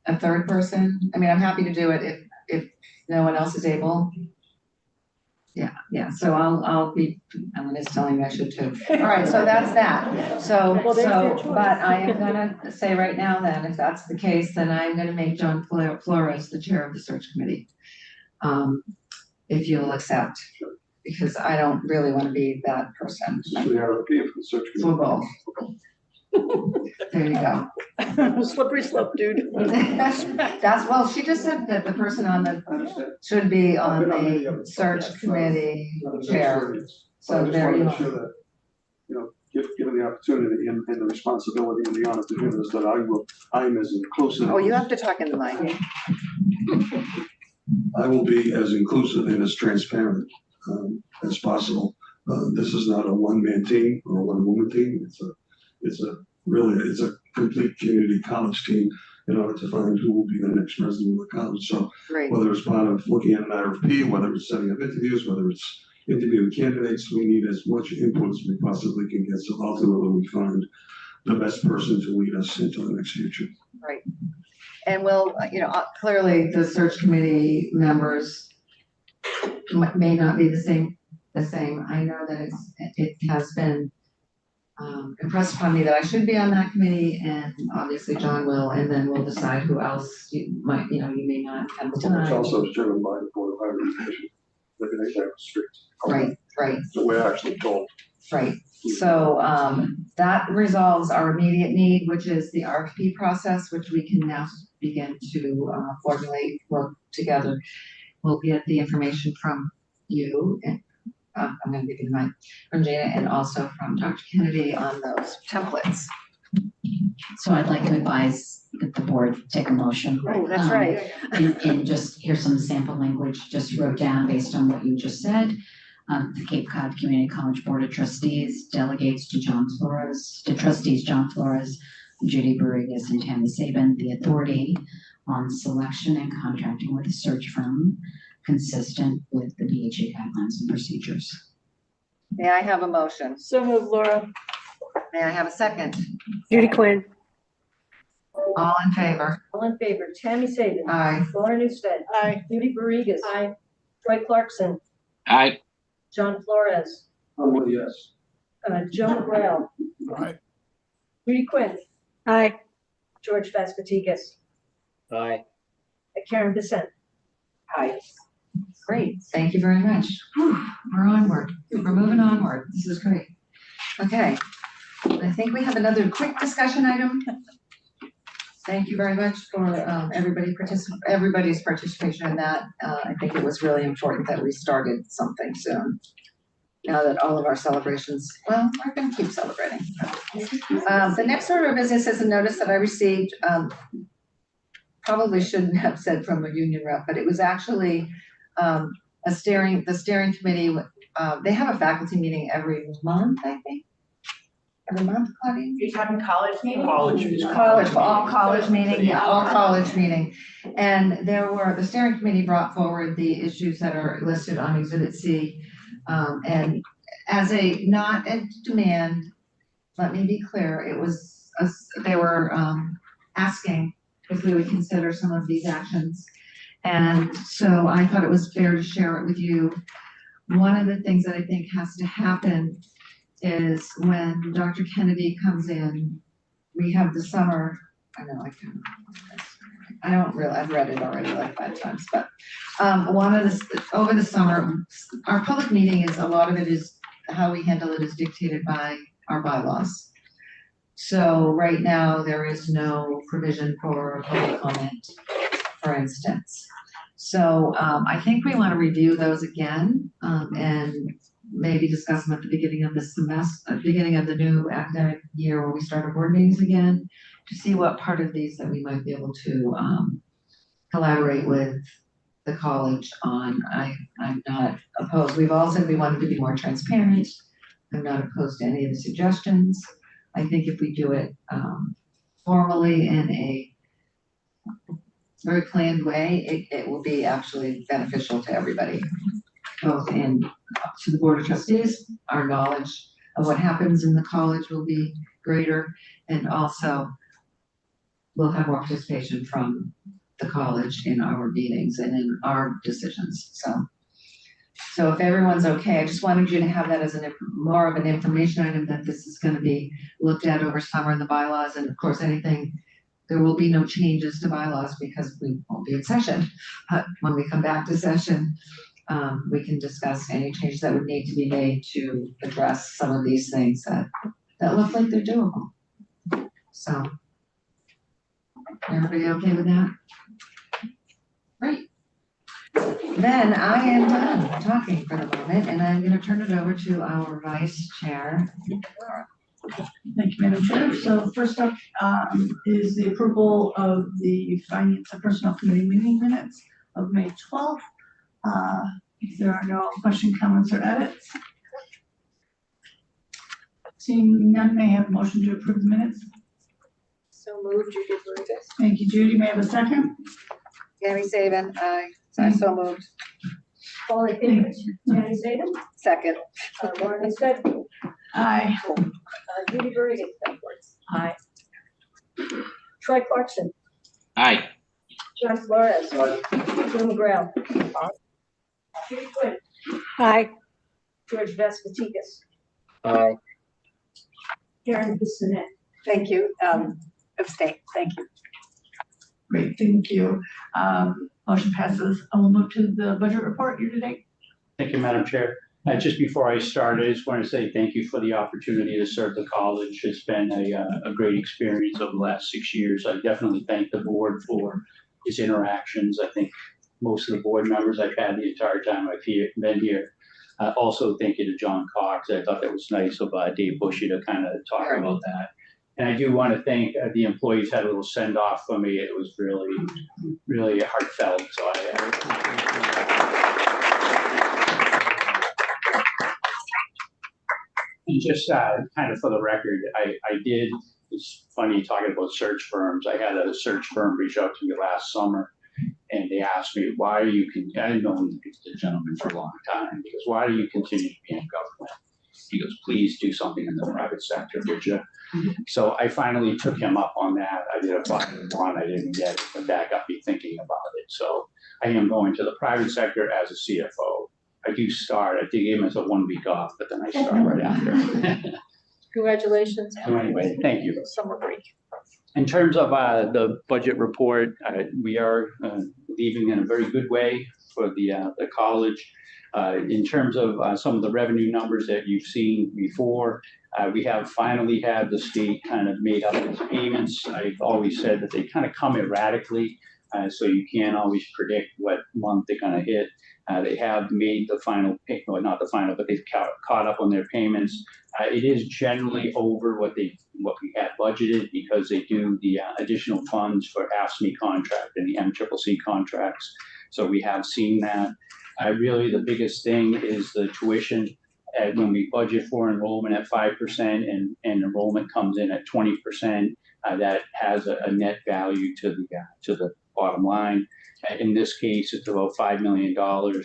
A third person, I mean, I'm happy to do it if no one else is able. Yeah, so Ellen is telling me I should too. All right, so that's that. So, but I am gonna say right now then, if that's the case, then I'm gonna make John Flores the chair of the search committee. If you'll accept, because I don't really want to be that person. So the RFP for the search For committee. both. There you go. Slippery slope, dude. Well, she just said that the person on the, should be on the search committee chair. So there you I just wanted to make sure are. that, given the opportunity and the responsibility and the honor to do this, that I am as inclusive. oh, you have to talk in the mic. I will be as inclusive and as transparent as possible. This is not a one-man team or a one-woman team. It's a complete community college team in order to find who will be the next president of the college. So Great. whether it's part of looking at an RFP, whether it's setting up interviews, whether it's interviewing candidates, we need as much input as we possibly can get. So ultimately we find the best person to lead us into the next future. Right. And we'll, Clearly, the search committee members may not be the same. I know that it has been impressed upon me that I should be on that committee, and obviously John will, and then we'll decide who else you may not have the It's time. also determined by the Board of Higher Education. They're going to have strict. Right. So we're actually told. Right, so that resolves our immediate need, which is the RFP process, which we can now begin to formulate, work together. We'll get the information from you, and I'm gonna give you the mic, from Jana, and also from Dr. Kennedy on those templates. So I'd like to advise that the board take a motion. Oh, that's right. And just, here's some sample language, just wrote down based on what you just said. The Cape Cod Community College Board of Trustees delegates to trustees John Flores, Judy Barrigas, and Tammy Sabin, the authority on selection and contracting with a search firm consistent with the BHA guidelines and procedures. May I have a motion? So moved, Laura. May I have a second? Judy Quinn. All in favor? All in favor, Tammy Sabin. Aye. Laura Newstead. Aye. Judy Barrigas. Aye. Troy Clarkson. Aye. John Flores. Oh, yes. Joe McGrail. Aye. Judy Quinn. Aye. George Vasconcelos. Aye. Karen Bissett. Aye. Great, thank you very much. Whew, we're onward, we're moving onward. This is great. Okay, I think we have another quick discussion item. Thank you very much for everybody's participation in that. I think it was really important that we started something soon. Now that all of our celebrations, well, we're gonna keep celebrating. The next order of business is a notice that I received, probably shouldn't have said from a union rep, but it was actually the steering committee, they have a faculty meeting every month, I think. Every month, Claudia? You're talking college meeting? All college meeting, yeah, all college meeting. And the steering committee brought forward the issues that are listed on Exhibit C. And as not a demand, let me be clear, it was, they were asking if we would consider some of these actions. And so I thought it was fair to share it with you. One of the things that I think has to happen is when Dr. Kennedy comes in, we have the summer, I've read it already like 5 times, but over the summer, our public meeting a lot of it is, how we handle it is dictated by our bylaws. So right now, there is no provision for public comment, for instance. So I think we want to review those again and maybe discuss them at the beginning of the semester, at the beginning of the new academic year when we start our board meetings again, to see what part of these that we might be able to collaborate with the college on. I'm not opposed. We've all said we wanted to be more transparent. I'm not opposed to any of the suggestions. I think if we do it formally in a very planned way, it will be actually beneficial to everybody, both to the Board of Trustees. Our knowledge of what happens in the college will be greater, and also we'll have more participation from the college in our meetings and in our decisions. So if everyone's okay, I just wanted you to have that as more of an information item, that this is going to be looked at over summer in the bylaws. And of course, there will be no changes to bylaws because we won't be in session. But when we come back to session, we can discuss any changes that would need to be made to address some of these things that look like they're doable. So, everybody okay with that? Great. Then I am done talking for the moment, and I'm going to turn it over to our vice chair. Thank you, Madam Chair. So first up is the approval of the Finance and Personnel Committee meeting minutes of May 12th. If there are no questions, comments, or edits. Seeing none, may I have a motion to approve the minutes? So moved, Judy Burgess. Thank you, Judy. May I have a second? Tammy Saban, aye. So moved. Paula Higgins, Tammy Saban, Second. Lauren Listad, Aye. Judy Burgess, aye. Troy Clarkson, Aye. John Flores, Jim McGrail, Judy Quinn, Aye. George Vespatikis, Aye. Karen Bissonette. Thank you. Abstain. Thank you. Great, thank you. Motion passes. I will move to the budget report year to date. Thank you, Madam Chair. Just before I start, I just want to say thank you for the opportunity to serve the college. It's been a great experience over the last 6 years. I definitely thank the board for its interactions. I think most of the board members I've had the entire time I've been here. Also, thank you to John Cox. I thought that was nice of Dave Bushy to kind of talk about that. And I do want to thank the employees. Had a little send off for me. It was really, really heartfelt. So and just kind of for the record, I did. It's funny talking about search firms. I had a search firm reach out to me last summer, and they asked me, "Why are you?" I've known the gentleman for a long time. Because why do you continue to be in government? He goes, "Please do something in the private sector, would you?" So I finally took him up on that. I did a final one. I didn't get it, but that got me thinking about it. So I am going to the private sector as a CFO. I do start. I gave myself 1 week off, but then I start right after. Congratulations. So anyway, thank you. Summer break. In terms of the budget report, we are leaving in a very good way for the college. In terms of some of the revenue numbers that you've seen before, we have finally had the state kind of made up its payments. I've always said that they kind of come erratically, so you can't always predict what month they're going to hit. They have made the final, well, not the final, but they've caught up on their payments. It is generally over what we had budgeted because they do the additional funds for AFSCME contract and the MCCC contracts. So we have seen that. Really, the biggest thing is the tuition. When we budget for enrollment at 5% and enrollment comes in at 20%, that has a net value to the bottom line. In this case, it's about $5 million,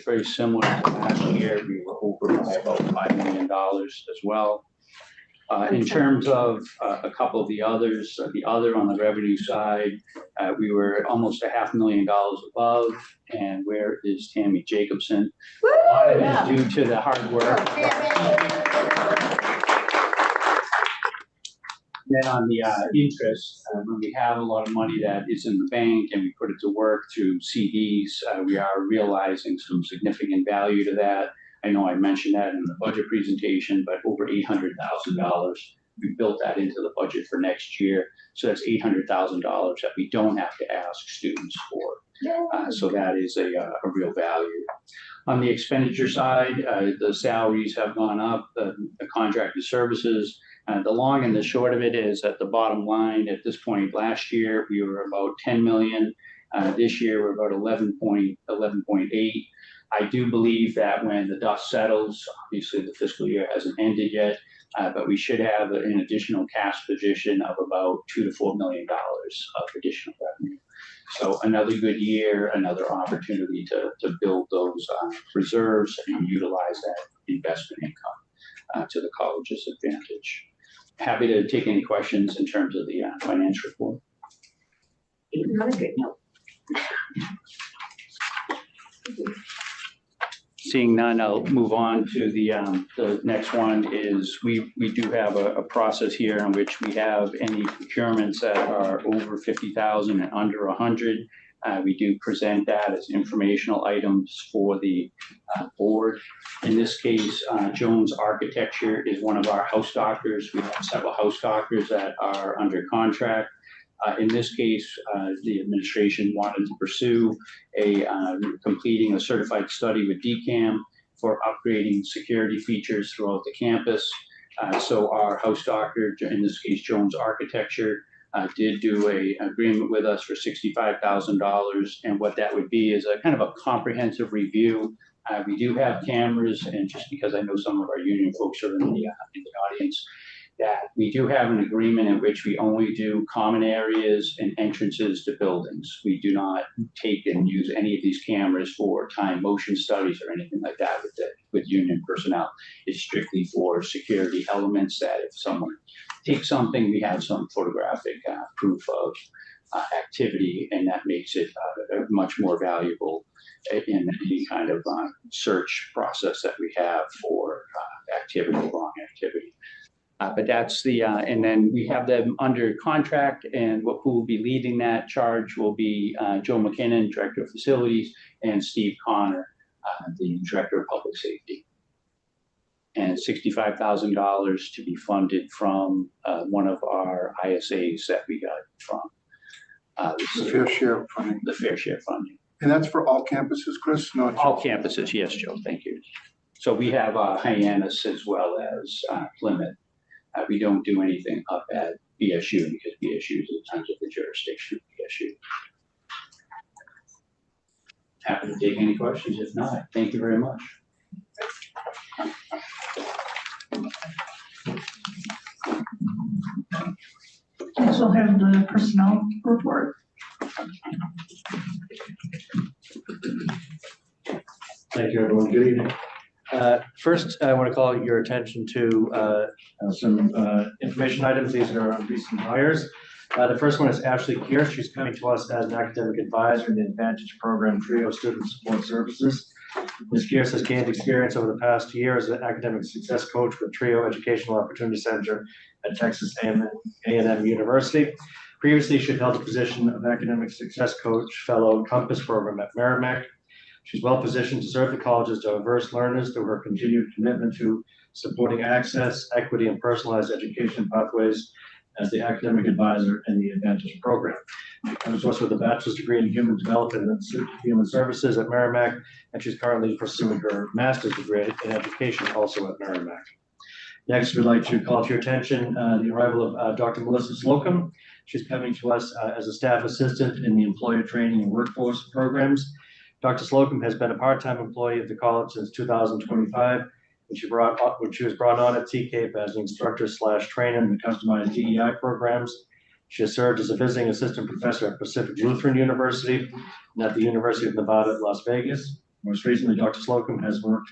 very similar to last year. We were over by about $5 million as well. In terms of a couple of the others, the other on the revenue side, we were almost $500,000 above. And where is Tammy Jacobson? A lot of it is due to the hard work. Then on the interest, when we have a lot of money that is in the bank and we put it to work through CDs, we are realizing some significant value to that. I know I mentioned that in the budget presentation, but over $800,000. We built that into the budget for next year. So that's $800,000 that we don't have to ask students for. So that is a real value. On the expenditure side, the salaries have gone up, the contracted services. The long and the short of it is at the bottom line at this point last year, we were about 10 million. This year, we're about 11.8. I do believe that when the dust settles, obviously the fiscal year hasn't ended yet, but we should have an additional cash position of about $2 to $4 million of additional revenue. So another good year, another opportunity to build those reserves and utilize that investment income to the college's advantage. Happy to take any questions in terms of the financial report. Not a good note. Seeing none, I'll move on to the next one is we do have a process here in which we have any procurements that are over 50,000 and under 100. We do present that as informational items for the board. In this case, Jones Architecture is one of our house doctors. We have several house doctors that are under contract. In this case, the administration wanted to pursue completing a certified study with DCAM for upgrading security features throughout the campus. So our house doctor, in this case, Jones Architecture, did do an agreement with us for $65,000. And what that would be is a kind of a comprehensive review. We do have cameras, and just because I know some of our union folks are in the audience, that we do have an agreement in which we only do common areas and entrances to buildings. We do not take and use any of these cameras for time motion studies or anything like that with union personnel. It's strictly for security elements that if someone takes something, we have some photographic proof of activity, and that makes it much more valuable in any kind of search process that we have for activity, wrong activity. But that's the, and then we have them under contract, and who will be leading that charge will be Joe McKinnon, Director of Facilities, and Steve Connor, the Director of Public Safety. And $65,000 to be funded from one of our ISAs that we got from. The fair share funding. The fair share funding. And that's for all campuses, Chris? Not all campuses, yes, Joe, thank you. So we have Hyannis as well as Plymouth. We don't do anything up at BSU because BSU is in terms of the jurisdiction of BSU. Happy to take any questions. If not, thank you very much. Next, we'll have the personnel report. Thank you, everyone. Good evening. First, I want to call your attention to some information items. These are our recent hires. The first one is Ashley Kearse. She's coming to us as an academic advisor in the Advantage Program TRIO Student Support Services. Ms. Kearse has gained experience over the past year as an academic success coach with TRIO Educational Opportunity Center at Texas A&M University. Previously, she held the position of Academic Success Coach Fellow Compass Program at Merrimack. She's well positioned to serve the college's diverse learners through her continued commitment to supporting access, equity, and personalized education pathways as the academic advisor in the Advantage program. She comes to us with a bachelor's degree in human development and human services at Merrimack, and she's currently pursuing her master's degree in education also at Merrimack. Next, we'd like to call to your attention the arrival of Dr. Melissa Slocum. She's coming to us as a staff assistant in the employer training and workforce programs. Dr. Slocum has been a part-time employee of the college since 2025. When she was brought on at TCAPE as an instructor/trainer in the customized DEI programs. She has served as a visiting assistant professor at Pacific Lutheran University and at the University of Nevada at Las Vegas. Most recently, Dr. Slocum has worked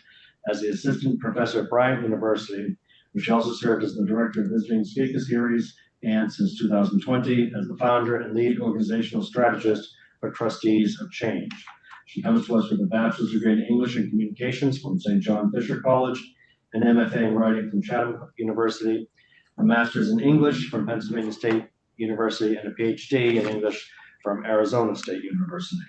as the assistant professor at Bryant University, where she also served as the director of visiting speaker series and since 2020 as the founder and lead organizational strategist for Trustees of Change. She comes to us with a bachelor's degree in English and Communications from St. John Fisher College, an MFA in writing from Chatham University, a master's in English from Pennsylvania State University, and a PhD in English from Arizona State University.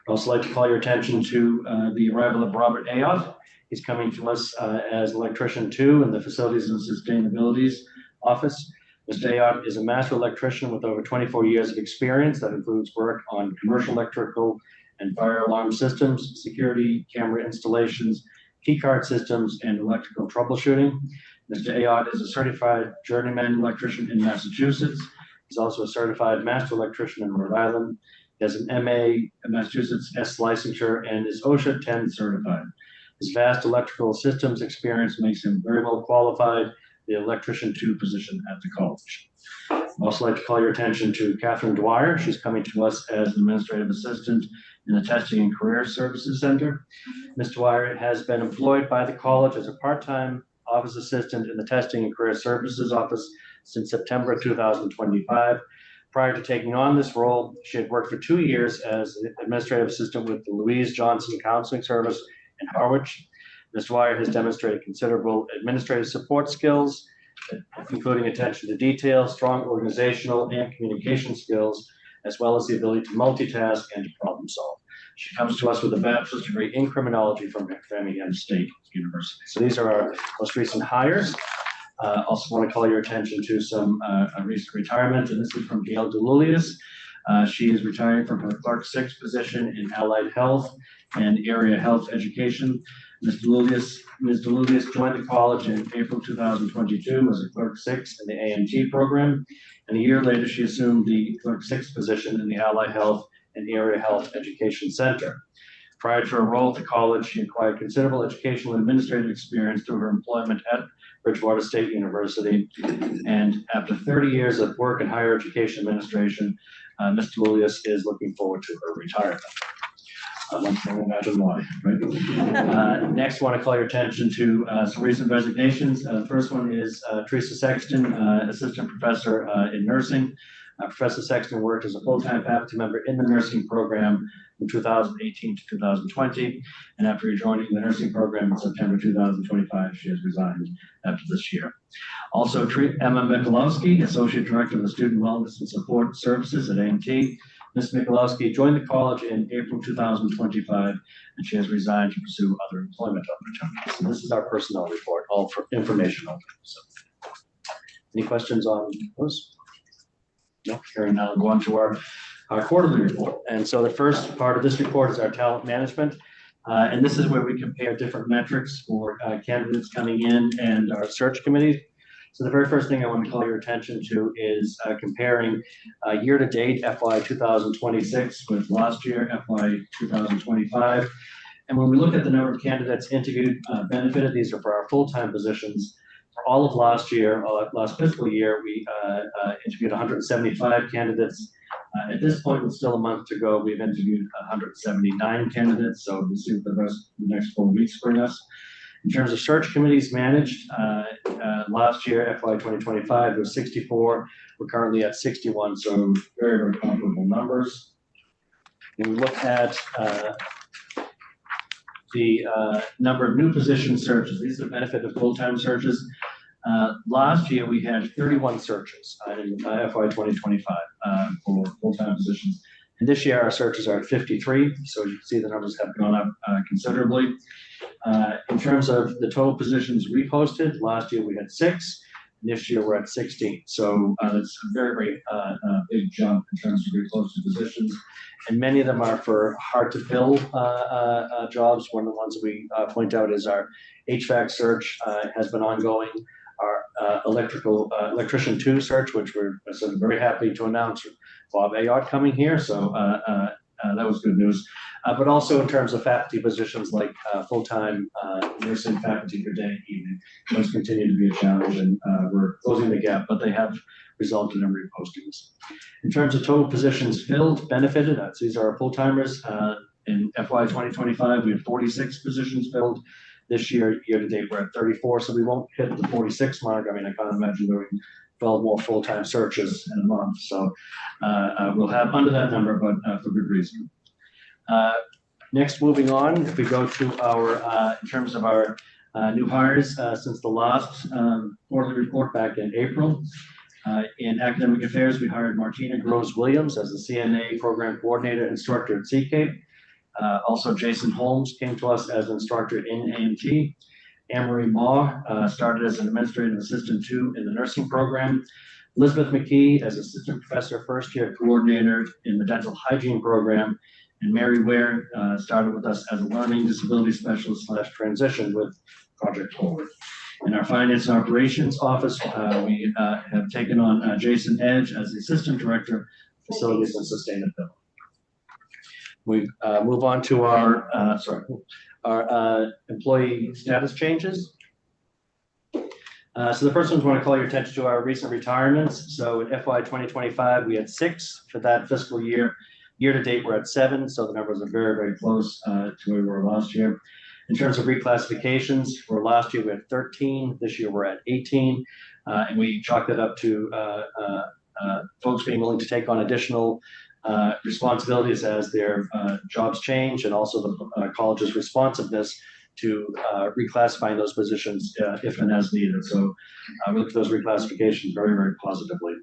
I'd also like to call your attention to the arrival of Robert Ayotte. He's coming to us as electrician 2 in the Facilities and Sustainabilities Office. Mr. Ayotte is a master electrician with over 24 years of experience that includes work on commercial electrical and fire alarm systems, security camera installations, key card systems, and electrical troubleshooting. Mr. Ayotte is a certified journeyman electrician in Massachusetts. He's also a certified master electrician in Rhode Island. He has an MA in Massachusetts S licensure and is OSHA 10 certified. His vast electrical systems experience makes him very well qualified the electrician 2 position at the college. I'd also like to call your attention to Catherine Dwyer. She's coming to us as an administrative assistant in the Testing and Career Services Center. Ms. Dwyer has been employed by the college as a part-time office assistant in the Testing and Career Services Office since September 2025. Prior to taking on this role, she had worked for 2 years as an administrative assistant with the Louise Johnson Counseling Service in Harwich. Ms. Dwyer has demonstrated considerable administrative support skills, including attention to detail, strong organizational and communication skills, as well as the ability to multitask and to problem solve. She comes to us with a bachelor's degree in criminology from Framingham State University. So these are our most recent hires. Also want to call your attention to some recent retirement, and this is from Gail DeLulius. She is retiring from her Clerk 6 position in Allied Health and Area Health Education. Ms. DeLulius joined the college in April 2022 as a Clerk 6 in the AMT program, and a year later she assumed the Clerk 6 position in the Allied Health and Area Health Education Center. Prior to her role at the college, she acquired considerable educational and administrative experience through her employment at Bridgewater State University. And after 30 years of work in higher education administration, Ms. DeLulius is looking forward to her retirement. One can imagine why, right? Next, I want to call your attention to some recent resignations. The first one is Teresa Sexton, Assistant Professor in Nursing. Professor Sexton worked as a full-time faculty member in the nursing program from 2018 to 2020. And after joining the nursing program in September 2025, she has resigned after this year. Also, Emma Mikulowski, Associate Director of the Student Wellness and Support Services at AMT. Ms. Mikulowski joined the college in April 2025, and she has resigned to pursue other employment opportunities. So this is our personnel report, all for informational. So, any questions on those? No, hearing none, we'll go on to our quarterly report. And so the first part of this report is our talent management. And this is where we compare different metrics for candidates coming in and our search committee. So the very first thing I want to call your attention to is comparing year-to-date FY 2026 with last year, FY 2025. And when we look at the number of candidates interviewed, benefited, these are for our full-time positions. For all of last year, last fiscal year, we interviewed 175 candidates. At this point, with still a month to go, we've interviewed 179 candidates. So we'll see what the next 4 weeks bring us. In terms of search committees managed, last year, FY 2025, there were 64. We're currently at 61, so very, very comparable numbers. When we look at the number of new position searches, these are the benefit of full-time searches. Last year, we had 31 searches in FY 2025 for full-time positions. And this year, our searches are at 53, so you can see the numbers have gone up considerably. In terms of the total positions we posted, last year we had 6, and this year we're at 16. So it's a very, very big jump in terms of reposted positions. And many of them are for hard-to-fill jobs. One of the ones that we point out is our HVAC search has been ongoing. Our electrician 2 search, which we're sort of very happy to announce Bob Ayot coming here, so that was good news. But also in terms of faculty positions like full-time nursing faculty for day and evening, those continue to be a challenge, and we're closing the gap, but they have resulted in repostings. In terms of total positions filled, benefited, these are our full-timers. In FY 2025, we had 46 positions filled. This year, year-to-date, we're at 34, so we won't hit the 46 mark. I mean, I can't imagine doing 12 more full-time searches in a month, so we'll have under that number, but for good reason. Next, moving on, if we go to our, in terms of our new hires since the last quarterly report back in April. In academic affairs, we hired Martina Groves-Williams as the CNA program coordinator instructor at CCAPE. Also, Jason Holmes came to us as instructor in AMT. Anne-Marie Ma started as an administrative assistant 2 in the nursing program. Elizabeth McKee as assistant professor, first year coordinator in the dental hygiene program. And Mary Ware started with us as a learning disability specialist / transition with Project Forward. In our finance and operations office, we have taken on Jason Edge as the assistant director of facilities and sustainability. We move on to our employee status changes. So the first one, I want to call your attention to our recent retirements. So in FY 2025, we had 6 for that fiscal year. Year to date, we're at 7, so the numbers are very, very close to where we were last year. In terms of reclassifications, for last year we had 13, this year we're at 18, and we chalked it up to folks being willing to take on additional responsibilities as their jobs change, and also the college's responsiveness to reclassifying those positions if and as needed. So we look at those reclassifications very, very positively.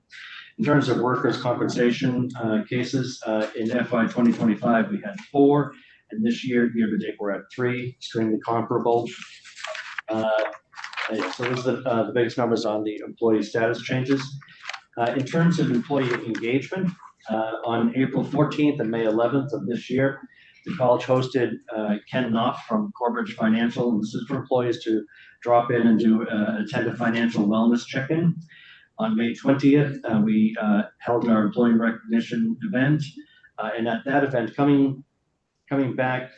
In terms of workers' compensation cases, in FY 2025 we had 4, and this year, year to date, we're at 3, extremely comparable. So those are the biggest numbers on the employee status changes. In terms of employee engagement, on April 14th and May 11th of this year, the college hosted Ken Knopf from Corbridge Financial, and this is for employees to drop in and attend a financial wellness check-in. On May 20th, we held our employee recognition event, and at that event, coming back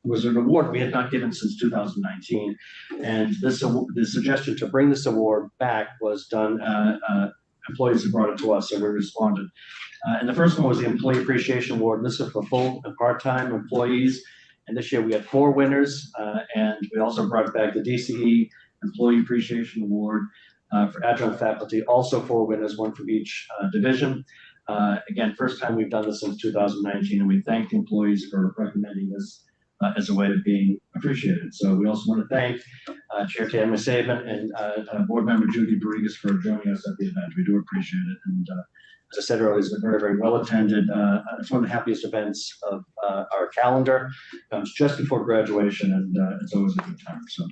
was an award we had not given since 2019, and the suggestion to bring this award back was done. Employees have brought it to us, so we responded. And the first one was the Employee Appreciation Award. This is for full and part-time employees, and this year we had 4 winners, and we also brought back the DCE Employee Appreciation Award for adjunct faculty, also 4 winners, 1 from each division. Again, first time we've done this since 2019, and we thank the employees for recommending this as a way of being appreciated. So we also want to thank Chair Tammy Saban and Board Member Judy Barrigas for joining us at the event. We do appreciate it. And as I said earlier, it's been very, very well attended. It's one of the happiest events of our calendar. It comes just before graduation, and it's always a good time. So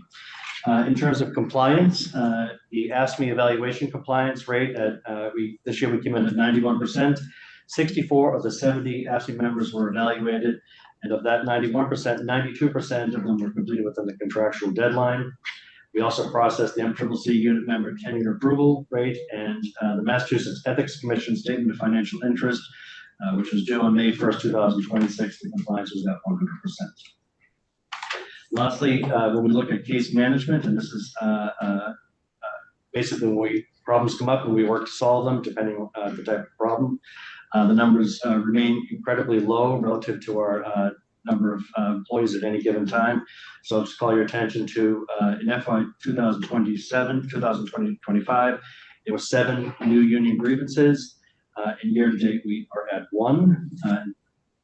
in terms of compliance, the ASME evaluation compliance rate this year we came in at 91%. 64 of the 70 ASME members were evaluated, and of that 91%, 92% of them were completed within the contractual deadline. We also processed the MCCC unit member tenure approval rate and the Massachusetts Ethics Commission statement of financial interest, which was due on May 1st, 2026. The compliance was at 100%. Lastly, when we look at case management, and this is basically when problems come up and we work to solve them, depending on the type of problem. The numbers remain incredibly low relative to our number of employees at any given time. So I'll just call your attention to in FY 2025, there were 7 new union grievances. In year to date, we are at 1.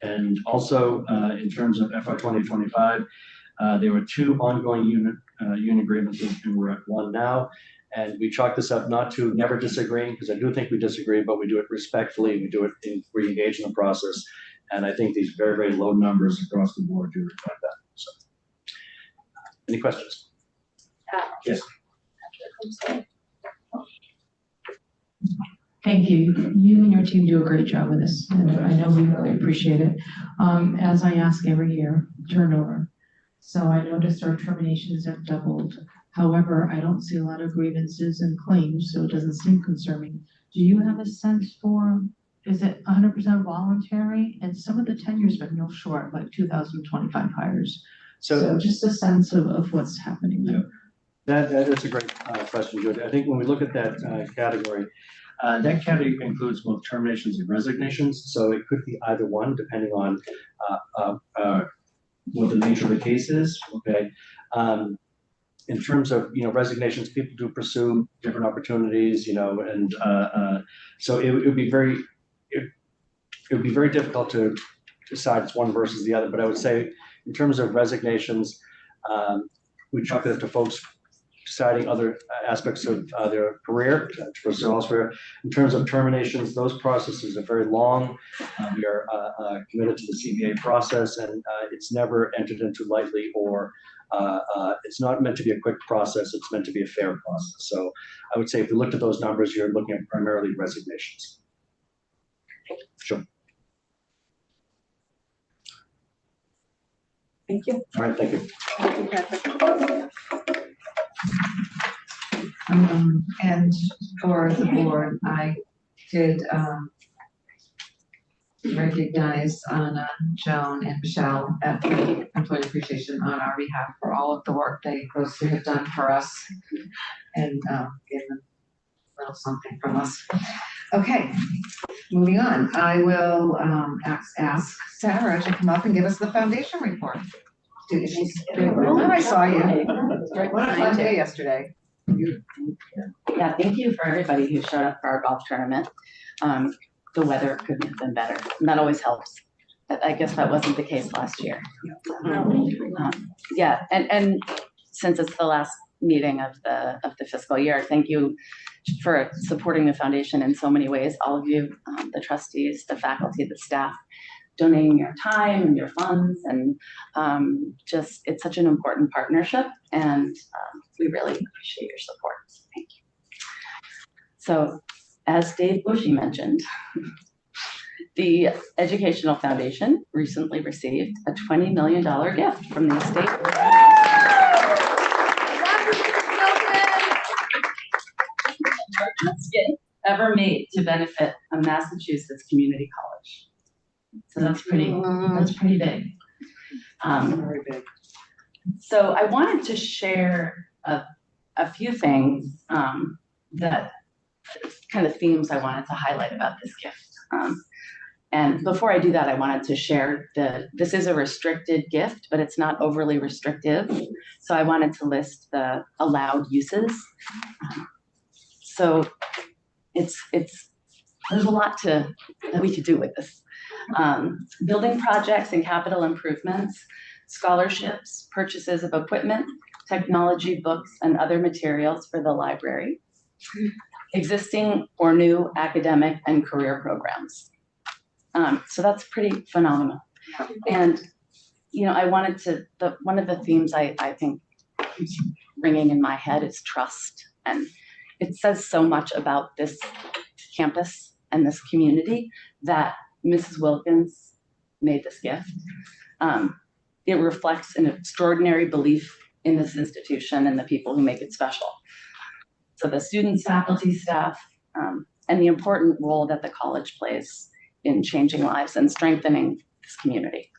And also in terms of FY 2025, there were 2 ongoing union grievances, and we're at one now. And we chalk this up not to never disagreeing, because I do think we disagree, but we do it respectfully. We do it we engage in the process. And I think these very, very low numbers across the board do reflect that. So, any questions? Yes. Thank you. You and your team do a great job with this, and I know we really appreciate it. As I ask every year, turnover. So I noticed our terminations have doubled. However, I don't see a lot of grievances and claims, so it doesn't seem concerning. Do you have a sense for, is it 100% voluntary? And some of the tenure's been real short, like 2025 hires. So just a sense of what's happening there. That's a great question, Jody. I think when we look at that category includes both terminations and resignations. So it could be either one, depending on what the nature of the case is. Okay. In terms of resignations, people do pursue different opportunities, and so it would be very difficult to decide it's one versus the other. But I would say in terms of resignations, we chalk it up to folks deciding other aspects of their career to pursue elsewhere. In terms of terminations, those processes are very long. We are committed to the CBA process, and it's never entered into lightly, or it's not meant to be a quick process. It's meant to be a fair process. So I would say if we looked at those numbers, you're looking at primarily resignations. Sure. Thank you. All right, thank you. And for the board, I did recognize Anna, Joan, and Michelle at the Employee Appreciation on our behalf for all of the work they both have done for us, and gave them a little something from us. Okay, moving on. I will ask Sarah to come up and give us the foundation report. I saw you. What a fun day yesterday. Yeah, thank you for everybody who showed up for our golf tournament. The weather couldn't have been better, and that always helps. But I guess that wasn't the case last year. Yeah, and since it's the last meeting of the fiscal year, thank you for supporting the foundation in so many ways. All of you, the trustees, the faculty, the staff, donating your time and your funds, and just it's such an important partnership, and we really appreciate your support. Thank you. So, as Dave Bushy mentioned, the Educational Foundation recently received a $20 million gift from the estate. Ever made to benefit a Massachusetts community college. So that's pretty big. Very big. So I wanted to share a few things that kind of themes I wanted to highlight about this gift. And before I do that, I wanted to share this is a restricted gift, but it's not overly restrictive. So I wanted to list the allowed uses. So there's a lot that we could do with this. Building projects and capital improvements, scholarships, purchases of equipment, technology, books, and other materials for the library, existing or new academic and career programs. So that's pretty phenomenal. And, I wanted to, one of the themes I think keeps ringing in my head is trust. And it says so much about this campus and this community that Mrs. Wilkins made this gift. It reflects an extraordinary belief in this institution and the people who make it special. So the students, faculty, staff, and the important role that the college plays in changing lives and strengthening this community.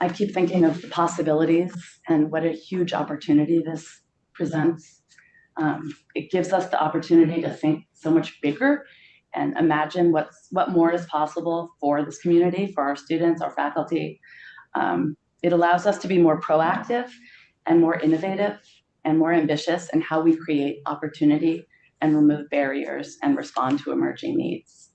I keep thinking of the possibilities and what a huge opportunity this presents. It gives us the opportunity to think so much bigger and imagine what more is possible for this community, for our students, our faculty. It allows us to be more proactive and more innovative and more ambitious in how we create opportunity and remove barriers and respond to emerging needs.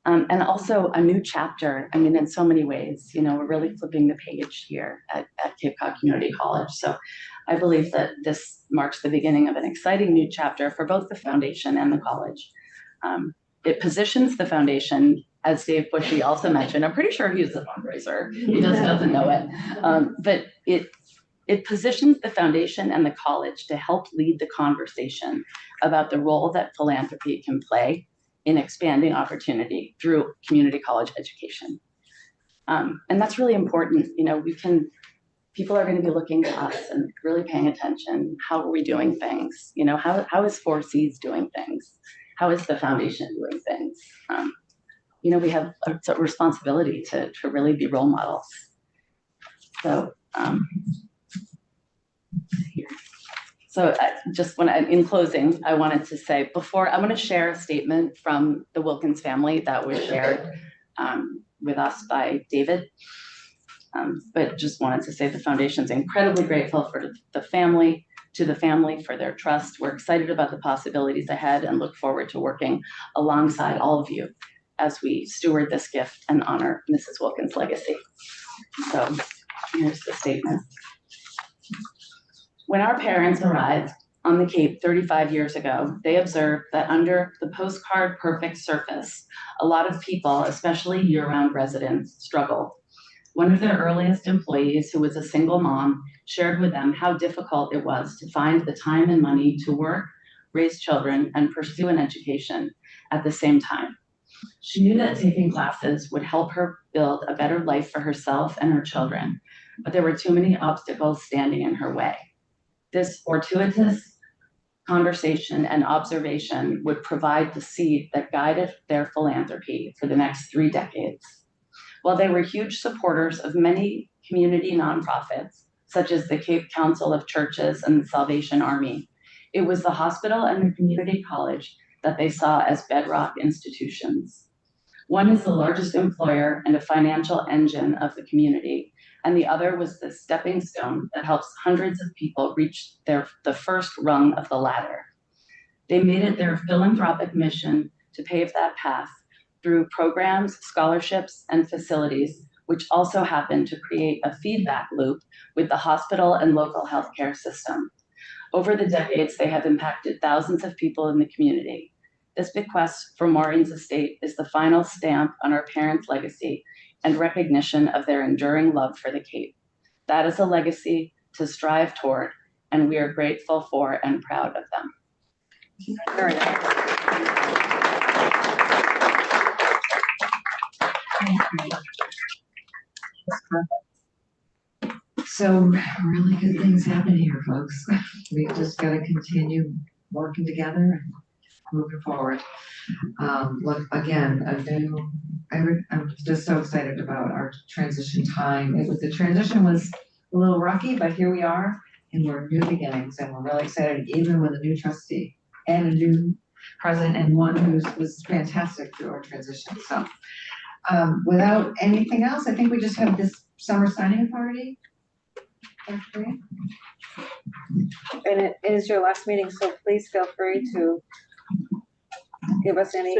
And also a new chapter. I mean, in so many ways, you know, we're really flipping the page here at Cape Cod Community College. So I believe that this marks the beginning of an exciting new chapter for both the foundation and the college. It positions the foundation, as Dave Bushy also mentioned. I'm pretty sure he's a fundraiser. He just doesn't know it. But it positions the foundation and the college to help lead the conversation about the role that philanthropy can play in expanding opportunity through community college education. And that's really important. You know, people are going to be looking to us and really paying attention. How are we doing things? You know, how is 4Cs doing things? How is the foundation doing things? You know, we have a responsibility to really be role models. So, in closing, I wanted to say I want to share a statement from the Wilkins family that was shared with us by David. But just wanted to say the foundation's incredibly grateful for the family for their trust. We're excited about the possibilities ahead and look forward to working alongside all of you as we steward this gift and honor Mrs. Wilkins' legacy. So here's the statement. When our parents arrived on the Cape 35 years ago, they observed that under the postcard perfect surface, a lot of people, especially year-round residents, struggled. One of their earliest employees, who was a single mom, shared with them how difficult it was to find the time and money to work, raise children, and pursue an education at the same time. She knew that taking classes would help her build a better life for herself and her children, but there were too many obstacles standing in her way. This fortuitous conversation and observation would provide the seed that guided their philanthropy for the next 3 decades. While they were huge supporters of many community nonprofits, such as the Cape Council of Churches and the Salvation Army, it was the hospital and the community college that they saw as bedrock institutions. One is the largest employer and a financial engine of the community, and the other was the stepping stone that helps hundreds of people reach the first rung of the ladder. They made it their philanthropic mission to pave that path through programs, scholarships, and facilities, which also happen to create a feedback loop with the hospital and local healthcare system. Over the decades, they have impacted thousands of people in the community. This bequest from Maureen's estate is the final stamp on our parents' legacy and recognition of their enduring love for the Cape. That is a legacy to strive toward, and we are grateful for and proud of them. Very nice. So really good things happen here, folks. We just gotta continue working together and moving forward. Look, again, I'm just so excited about our transition time. The transition was a little rocky, but here we are, and we're new beginnings, and we're really excited, even with a new trustee and a new president, and one who was fantastic through our transition. So without anything else, I think we just have this summer signing authority. Okay. And it is your last meeting, so please feel free to give us any.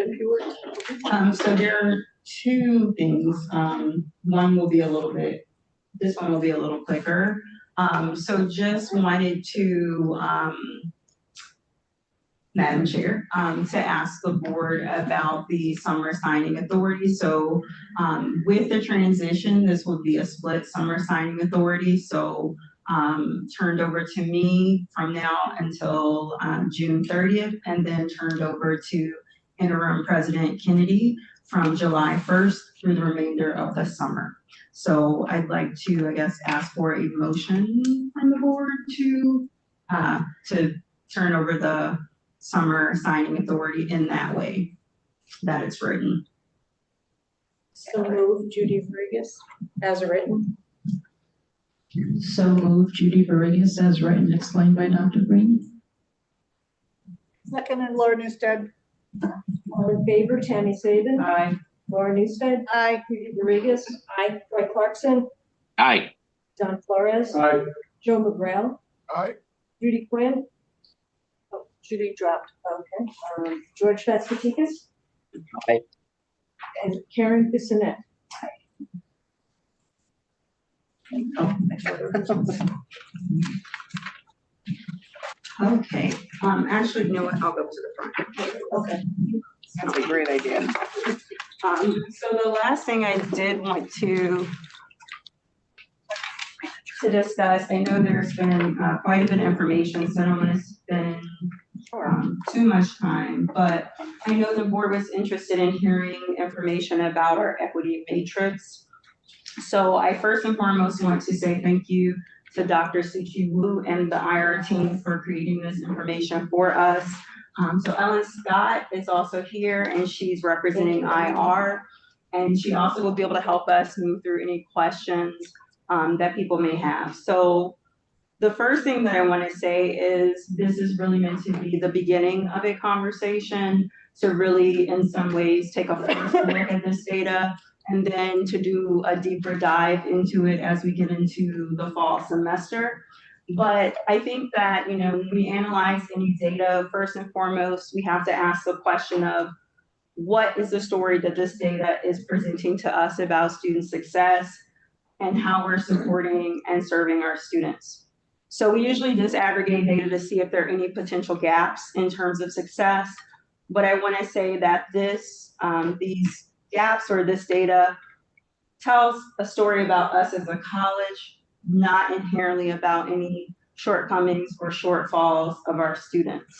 So there are 2 things. One will be this one will be a little quicker. So just wanted to, Madam Chair, to ask the board about the summer signing authority. So with the transition, this will be a split summer signing authority. So turned over to me from now until June 30th, and then turned over to Interim President Kennedy from July 1st through the remainder of the summer. So I'd like to, I guess, ask for a motion from the board to turn over the summer signing authority in that way that it's written. So move Judy Vargas as written. So move Judy Vargas as written, explained by Dr. Green. Second, and Laura Newstead. All in favor, Tammy Saban. Aye. Laura Newstead. Aye. Judy Vargas. Aye. Roy Clarkson. Aye. Don Flores. Aye. Joe McGrail. Aye. Judy Quinn. Oh, Judy dropped. Okay. George Vatsakikis. Aye. And Karen Bissonette. Okay, actually, you know what, I'll go to the front. Okay. That's a great idea. So the last thing I did want to discuss, I know there's been quite a bit of information, so I don't want to spend too much time, but I know the board was interested in hearing information about our equity matrix. So I first and foremost want to say thank you to Dr. Suchi Wu and the IR team for creating this information for us. So Ellen Scott is also here and she's representing IR. And she also will be able to help us move through any questions that people may have. So the first thing that I want to say is this is really meant to be the beginning of a conversation to really, in some ways, take a first look at this data and then to do a deeper dive into it as we get into the fall semester. But I think that, you know, when we analyze any data, first and foremost, we have to ask the question of what is the story that this data is presenting to us about student success and how we're supporting and serving our students. So we usually disaggregate data to see if there are any potential gaps in terms of success. But I want to say that these gaps or this data tells a story about us as a college, not inherently about any shortcomings or shortfalls of our students.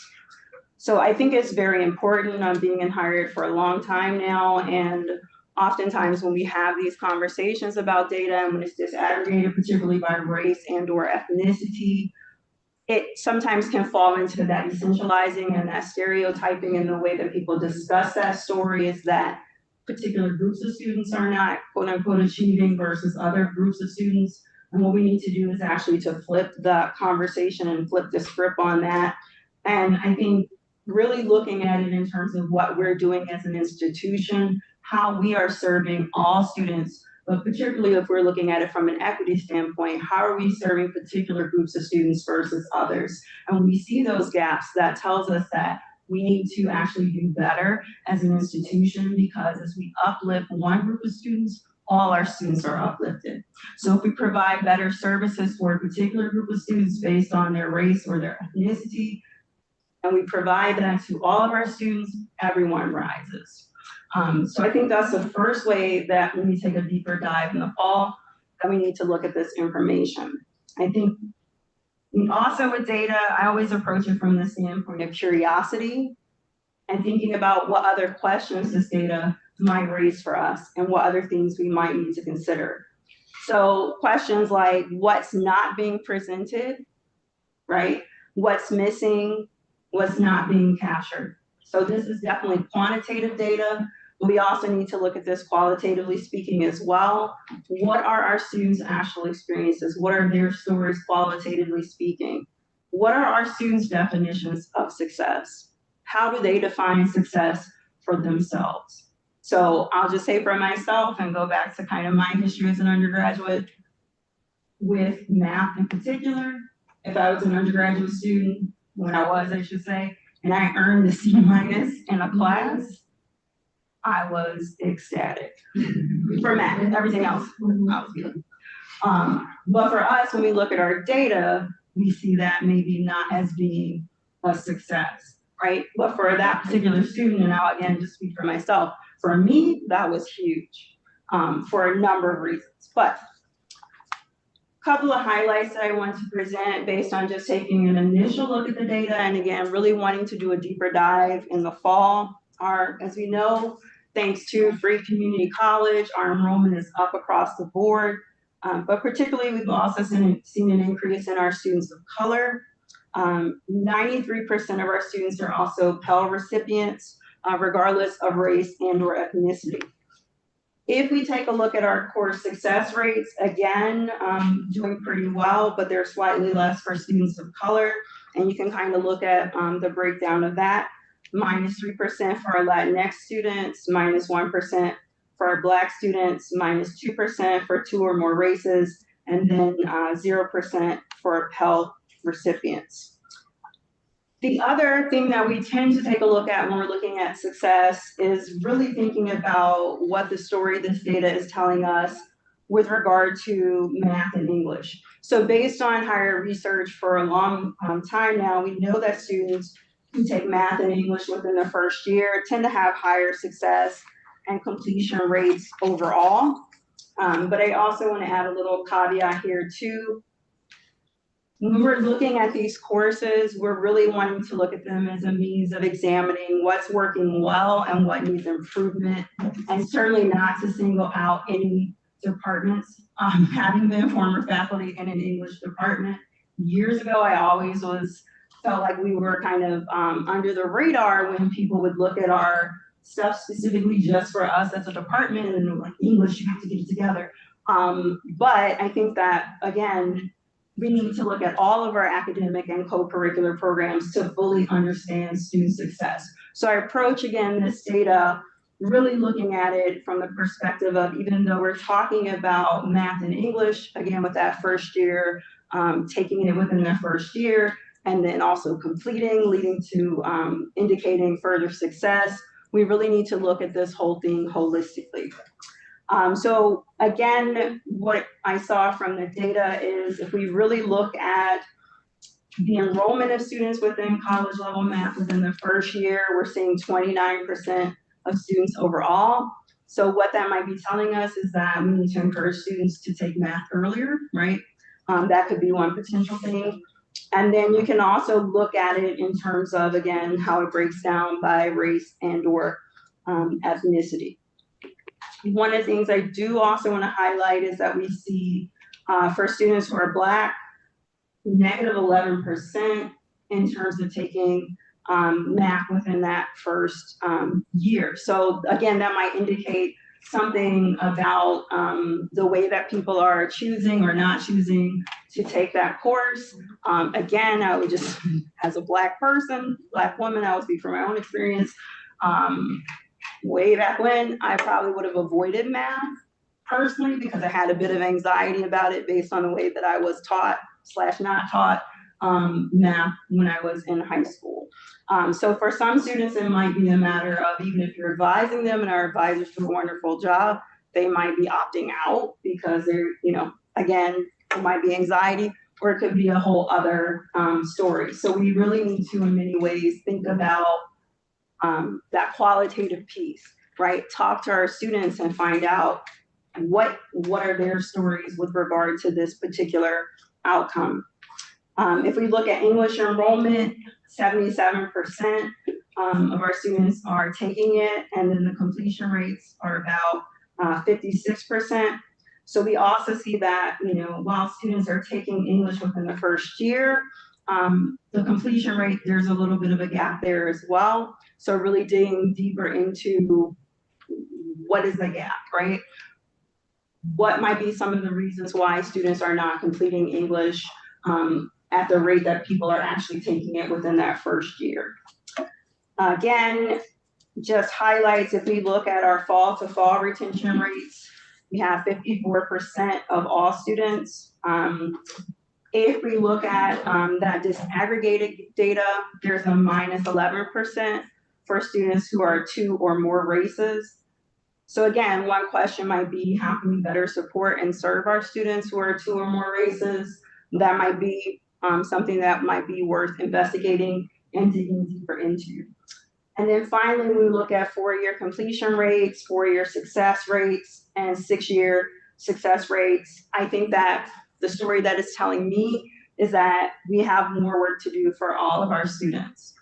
So I think it's very important. I'm being in higher ed for a long time now, and oftentimes when we have these conversations about data and when it's disaggregated, particularly by race and or ethnicity, it sometimes can fall into that essentializing and that stereotyping, and the way that people discuss that story is that particular groups of students are not quote unquote achieving versus other groups of students. And what we need to do is actually to flip the conversation and flip the script on that. And I think really looking at it in terms of what we're doing as an institution, how we are serving all students, but particularly if we're looking at it from an equity standpoint, how are we serving particular groups of students versus others? And when we see those gaps, that tells us that we need to actually do better as an institution, because as we uplift one group of students, all our students are uplifted. So if we provide better services for a particular group of students based on their race or their ethnicity, and we provide that to all of our students, everyone rises. So I think that's the first way that when we take a deeper dive in the fall, that we need to look at this information. I think also with data, I always approach it from the standpoint of curiosity and thinking about what other questions this data might raise for us and what other things we might need to consider. So questions like what's not being presented, right? What's missing, what's not being captured. So this is definitely quantitative data. We also need to look at this qualitatively speaking as well. What are our students' actual experiences? What are their stories qualitatively speaking? What are our students' definitions of success? How do they define success for themselves? So I'll just say for myself and go back to kind of my history as an undergraduate with math in particular. If I was an undergraduate student, when I should say, and I earned a C- in a class, I was ecstatic. For math, everything else, I was good. But for us, when we look at our data, we see that maybe not as being a success, right? But for that particular student, and I'll again just speak for myself, for me, that was huge for a number of reasons. But a couple of highlights that I want to present based on just taking an initial look at the data, and again, really wanting to do a deeper dive in the fall are, as we know, thanks to Free Community College, our enrollment is up across the board. But particularly, we've also seen an increase in our students of color. 93% of our students are also Pell recipients, regardless of race and or ethnicity. If we take a look at our course success rates, again, doing pretty well, but they're slightly less for students of color. And you can kind of look at the breakdown of that. -3% for our Latinx students, -1% for our Black students, -2% for 2 or more races, and then 0% for Pell recipients. The other thing that we tend to take a look at when we're looking at success is really thinking about what the story this data is telling us with regard to math and English. So based on higher research for a long time now, we know that students who take math and English within the first year tend to have higher success and completion rates overall. But I also want to add a little caveat here too. When we're looking at these courses, we're really wanting to look at them as a means of examining what's working well and what needs improvement, and certainly not to single out any departments. Having been former faculty in an English department years ago, I always felt like we were kind of under the radar when people would look at our stuff specifically just for us as a department, and like, English, you have to get it together. But I think that, again, we need to look at all of our academic and co-curricular programs to fully understand student success. So I approach, again, this data really looking at it from the perspective of, even though we're talking about math and English, again, with that first year, taking it within the first year, and then also completing, leading to indicating further success, we really need to look at this whole thing holistically. So again, what I saw from the data is, if we really look at the enrollment of students within college level math within the first year, we're seeing 29% of students overall. So what that might be telling us is that we need to encourage students to take math earlier, right? That could be one potential thing. And then you can also look at it in terms of, again, how it breaks down by race and or ethnicity. One of the things I do also want to highlight is that we see for students who are Black, negative 11% in terms of taking math within that first year. So again, that might indicate something about the way that people are choosing or not choosing to take that course. Again, I would just, as a Black person, Black woman, I would speak from my own experience. Way back when, I probably would have avoided math personally, because I had a bit of anxiety about it based on the way that I was taught / not taught math when I was in high school. So for some students, it might be a matter of, even if you're advising them and our advisors do a wonderful job, they might be opting out because they're, you know, again, it might be anxiety, or it could be a whole other story. So we really need to, in many ways, think about that qualitative piece, right? Talk to our students and find out what are their stories with regard to this particular outcome. If we look at English enrollment, 77% of our students are taking it, and then the completion rates are about 56%. So we also see that, you know, while students are taking English within the first year, the completion rate, there's a little bit of a gap there as well. So really digging deeper into what is the gap, right? What might be some of the reasons why students are not completing English at the rate that people are actually taking it within that first year. Again, just highlights, if we look at our fall to fall retention rates, we have 54% of all students. If we look at that disaggregated data, there's a minus 11% for students who are 2 or more races. So again, one question might be, how can we better support and serve our students who are 2 or more races? That might be something that might be worth investigating and digging deeper into. And then finally, we look at 4-year completion rates, 4-year success rates, and 6-year success rates. I think that the story that is telling me is that we have more work to do for all of our students.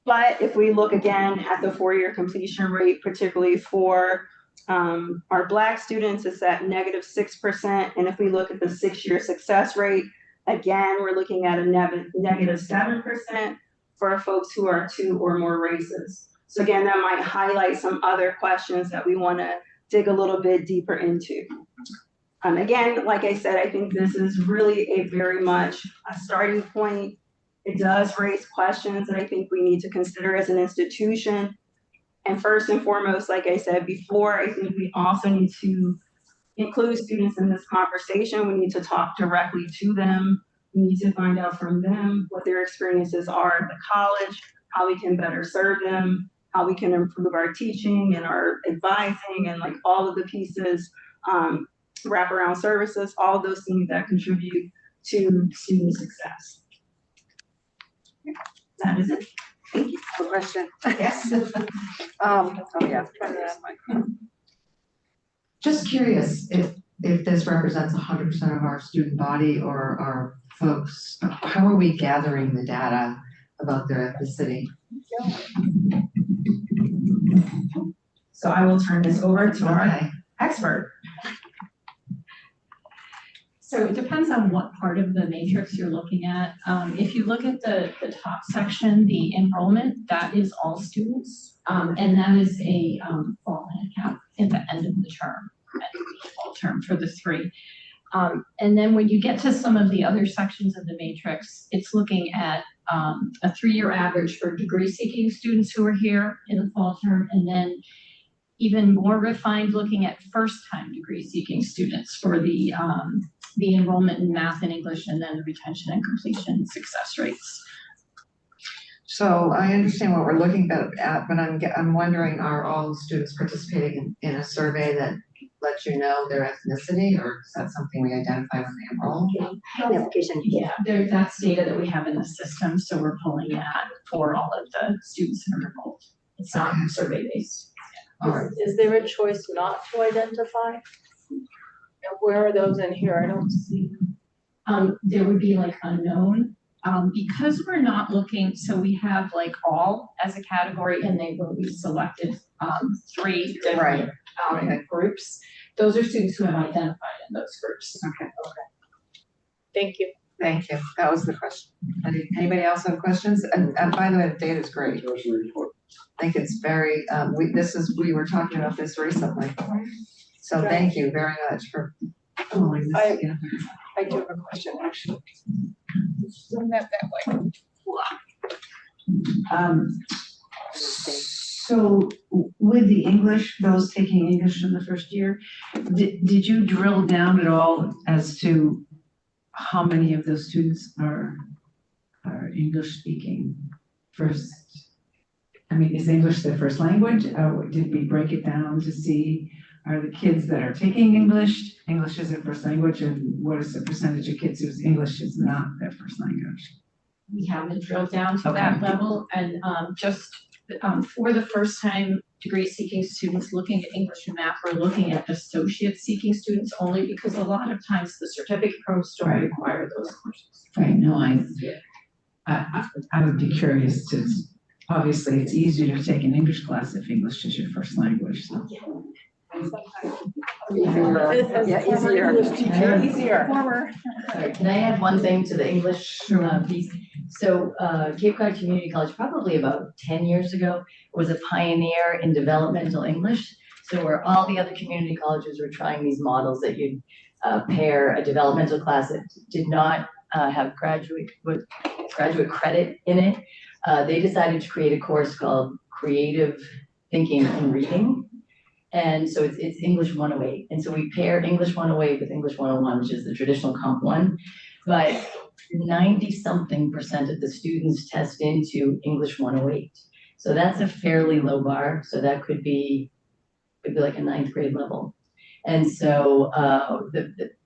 But if we look again at the 4-year completion rate, particularly for our Black students, it's at negative 6%. And if we look at the 6-year success rate, again, we're looking at a negative 7% for folks who are 2 or more races. So again, that might highlight some other questions that we want to dig a little bit deeper into. Again, like I said, I think this is really a very much a starting point. It does raise questions that I think we need to consider as an institution. And first and foremost, like I said before, I think we also need to include students in this conversation. We need to talk directly to them. We need to find out from them what their experiences are at the college, how we can better serve them, how we can improve our teaching and our advising and like all of the pieces, wraparound services, all those things that contribute to student success. That is it. Thank you. A question? Yes. Oh, yeah. Just curious if this represents 100% of our student body or our folks, how are we gathering the data about their ethnicity? So I will turn this over to our expert. So it depends on what part of the matrix you're looking at. If you look at the top section, the enrollment, that is all students. And that is a fall handicap at the end of the term, fall term for the three. And then when you get to some of the other sections of the matrix, it's looking at a 3-year average for degree-seeking students who are here in the fall term, and then even more refined, looking at first-time degree-seeking students for the enrollment in math and English, and then the retention and completion success rates. So I understand what we're looking at, but I'm wondering, are all students participating in a survey that lets you know their ethnicity, or is that something we identify when they enroll? Application. Yeah, that's data that we have in the system, so we're pulling that for all of the students that are enrolled. It's not survey-based. Is there a choice not to identify? And where are those in here? I don't see. There would be like unknown. Because we're not looking, so we have like all as a category, and they will be selected 3 different groups. Those are students who have identified in those groups. Okay. Thank you. Thank you. That was the question. Anybody else have questions? And by the way, the data is great. I think it's very, we were talking about this recently. So thank you very much for pulling this together. I do have a question, actually. Zoom that way. So with the English, those taking English in the first year, did you drill down at all as to how many of those students are English speaking first? I mean, is English their first language? Did we break it down to see, are the kids that are taking English is their first language, and what is the percentage of kids whose English is not their first language? We haven't drilled down to that level, and just for the first time degree seeking students looking at English and math, we're looking at associate seeking students only because a lot of times the certificate programs don't require those courses. Right, no, I would be curious to, obviously it's easier to take an English class if English is your first language, so. Easier. Sorry, can I add one thing to the English piece? So Cape Cod Community College, probably about 10 years ago, was a pioneer in developmental English. So where all the other community colleges were trying these models that you'd pair a developmental class that did not have graduate credit in it, they decided to create a course called Creative Thinking and Reading. And so it's English 108. And so we pair English 108 with English 101, which is the traditional Comp 1. But 90-something% of the students test into English 108. So that's a fairly low bar. So that could be like a 9th grade level. And so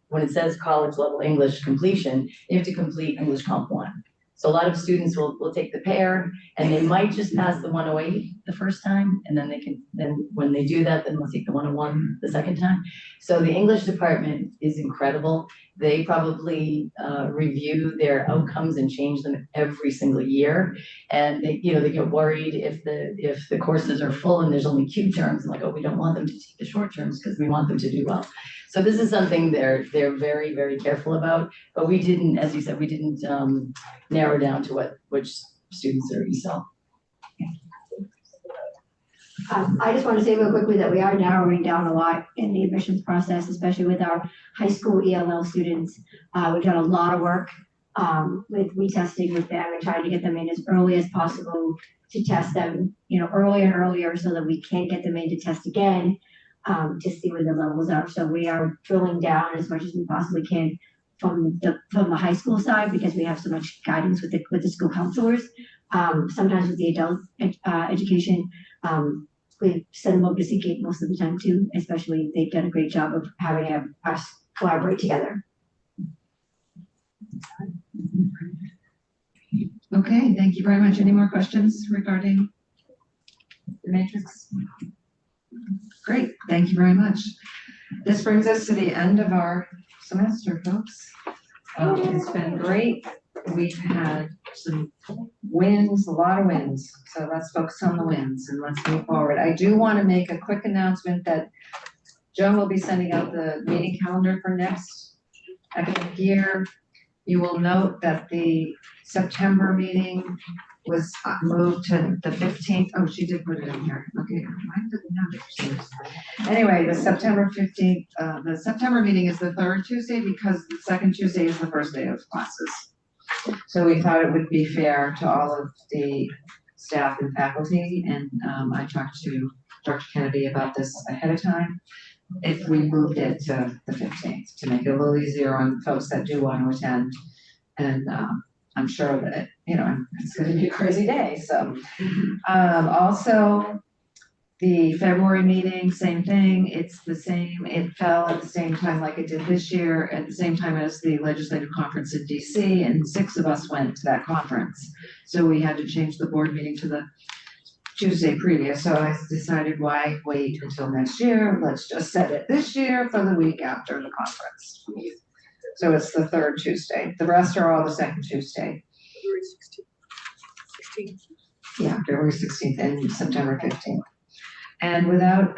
when it says college level English completion, you have to complete English Comp 1. So a lot of students will take the pair, and they might just pass the 108 the first time, and then when they do that, then they'll take the 101 the second time. So the English department is incredible. They probably review their outcomes and change them every single year. And they get worried if the courses are full and there's only Q terms, and like, oh, we don't want them to take the short terms because we want them to do well. So this is something they're very, very careful about. But we didn't, as you said, we didn't narrow down to which students are ESOL. I just want to say real quickly that we are narrowing down a lot in the admissions process, especially with our high school ELL students. We've done a lot of work with retesting with them and trying to get them in as early as possible to test them, earlier and earlier so that we can get them in to test again to see where the levels are. So we are drilling down as much as we possibly can from the high school side, because we have so much guidance with the school counselors. Sometimes with the adult education, we send them over to CK most of the time too, especially they've done a great job of having us collaborate together. Okay, thank you very much. Any more questions regarding the matrix? Great, thank you very much. This brings us to the end of our semester, folks. It's been great. We've had some wins, a lot of wins. So let's focus on the wins and let's move forward. I do want to make a quick announcement that Joan will be sending out the meeting calendar for next academic year. You will note that the September meeting was moved to the 15th. Oh, she did put it in here. Okay, I didn't have it for some reason. Anyway, the September 15th, the September meeting is the third Tuesday because the second Tuesday is the first day of classes. So we thought it would be fair to all of the staff and faculty, and I talked to Dr. Kennedy about this ahead of time, if we moved it to the 15th to make it a little easier on folks that do want to attend. And I'm sure that, you know, it's going to be a crazy day. So also the February meeting, same thing. It's the same. It fell at the same time like it did this year, at the same time as the legislative conference in DC, and 6 of us went to that conference. So we had to change the board meeting to the Tuesday previous. So I decided, why wait until next year? Let's just set it this year for the week after the conference. So it's the third Tuesday. The rest are all the second Tuesday. February 16th. Yeah, February 16th and September 15th. And without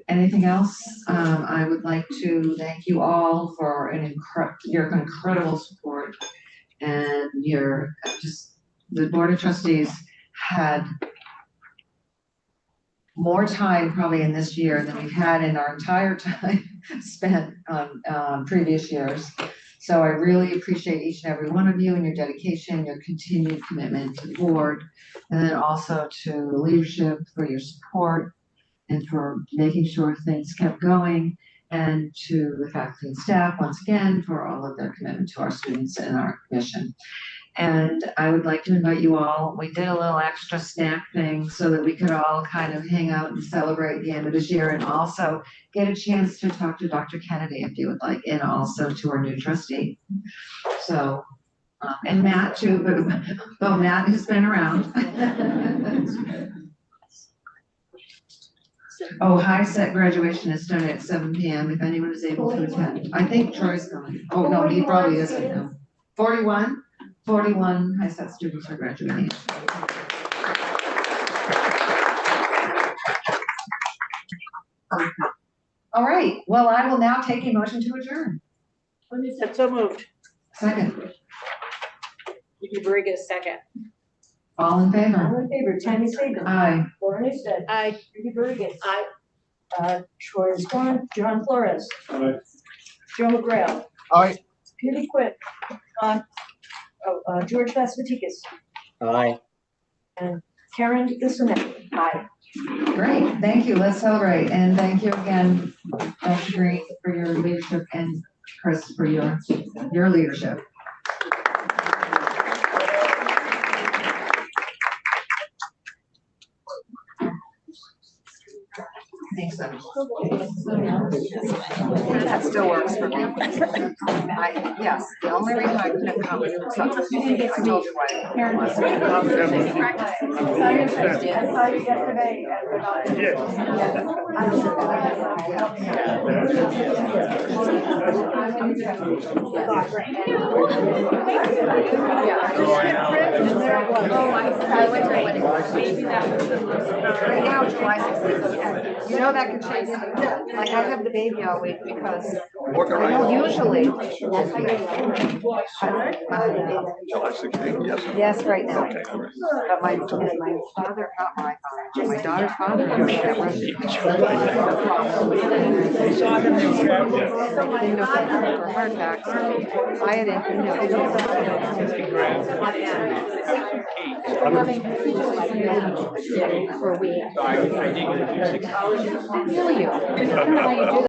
anything else, I would like to thank you all for your incredible support and the Board of Trustees had more time probably in this year than we've had in our entire time spent on previous years. So I really appreciate each and every one of you and your dedication, your continued commitment to the board, and then also to the leadership for your support and for making sure things kept going, and to the faculty and staff, once again, for all of their commitment to our students and our mission. And I would like to invite you all, we did a little extra snack thing so that we could all kind of hang out and celebrate the end of this year, and also get a chance to talk to Dr. Kennedy if you would like, and also to our new trustee. So, and Matt too, but Matt has been around. Oh, high set graduation is starting at 7 p.m. if anyone is able to attend. I think Troy's coming. Oh, no, he probably isn't now. 41 high set students are graduating. All right, well, I will now take a motion to adjourn. So moved. Second. Judy Berrigan, second. All in favor? All in favor, Tammy Saban. Aye. Lauren Newstead. Aye. Judy Berrigan. Aye. Troy Swan, John Flores. Aye. Joe McGrail. Aye. Judy Quinn. Aye. George Vasvatikas. Aye. And Karen Bissonette. Aye. Great, thank you. Let's celebrate. And thank you again, Dr. Green, for your leadership, and Chris for your leadership. Thanks, Emma. That still works for me. Yes, the only reason I couldn't come was I told you why. I saw you yesterday Right now, July 16th. You know that could change. Like I have the baby all week because I know usually. July 16th, yes. Yes, right now. But my father, not my father, my daughter's father. saw them in Didn't know for heart attacks. I had for a week. I did get a few I feel you. I don't know how you do that.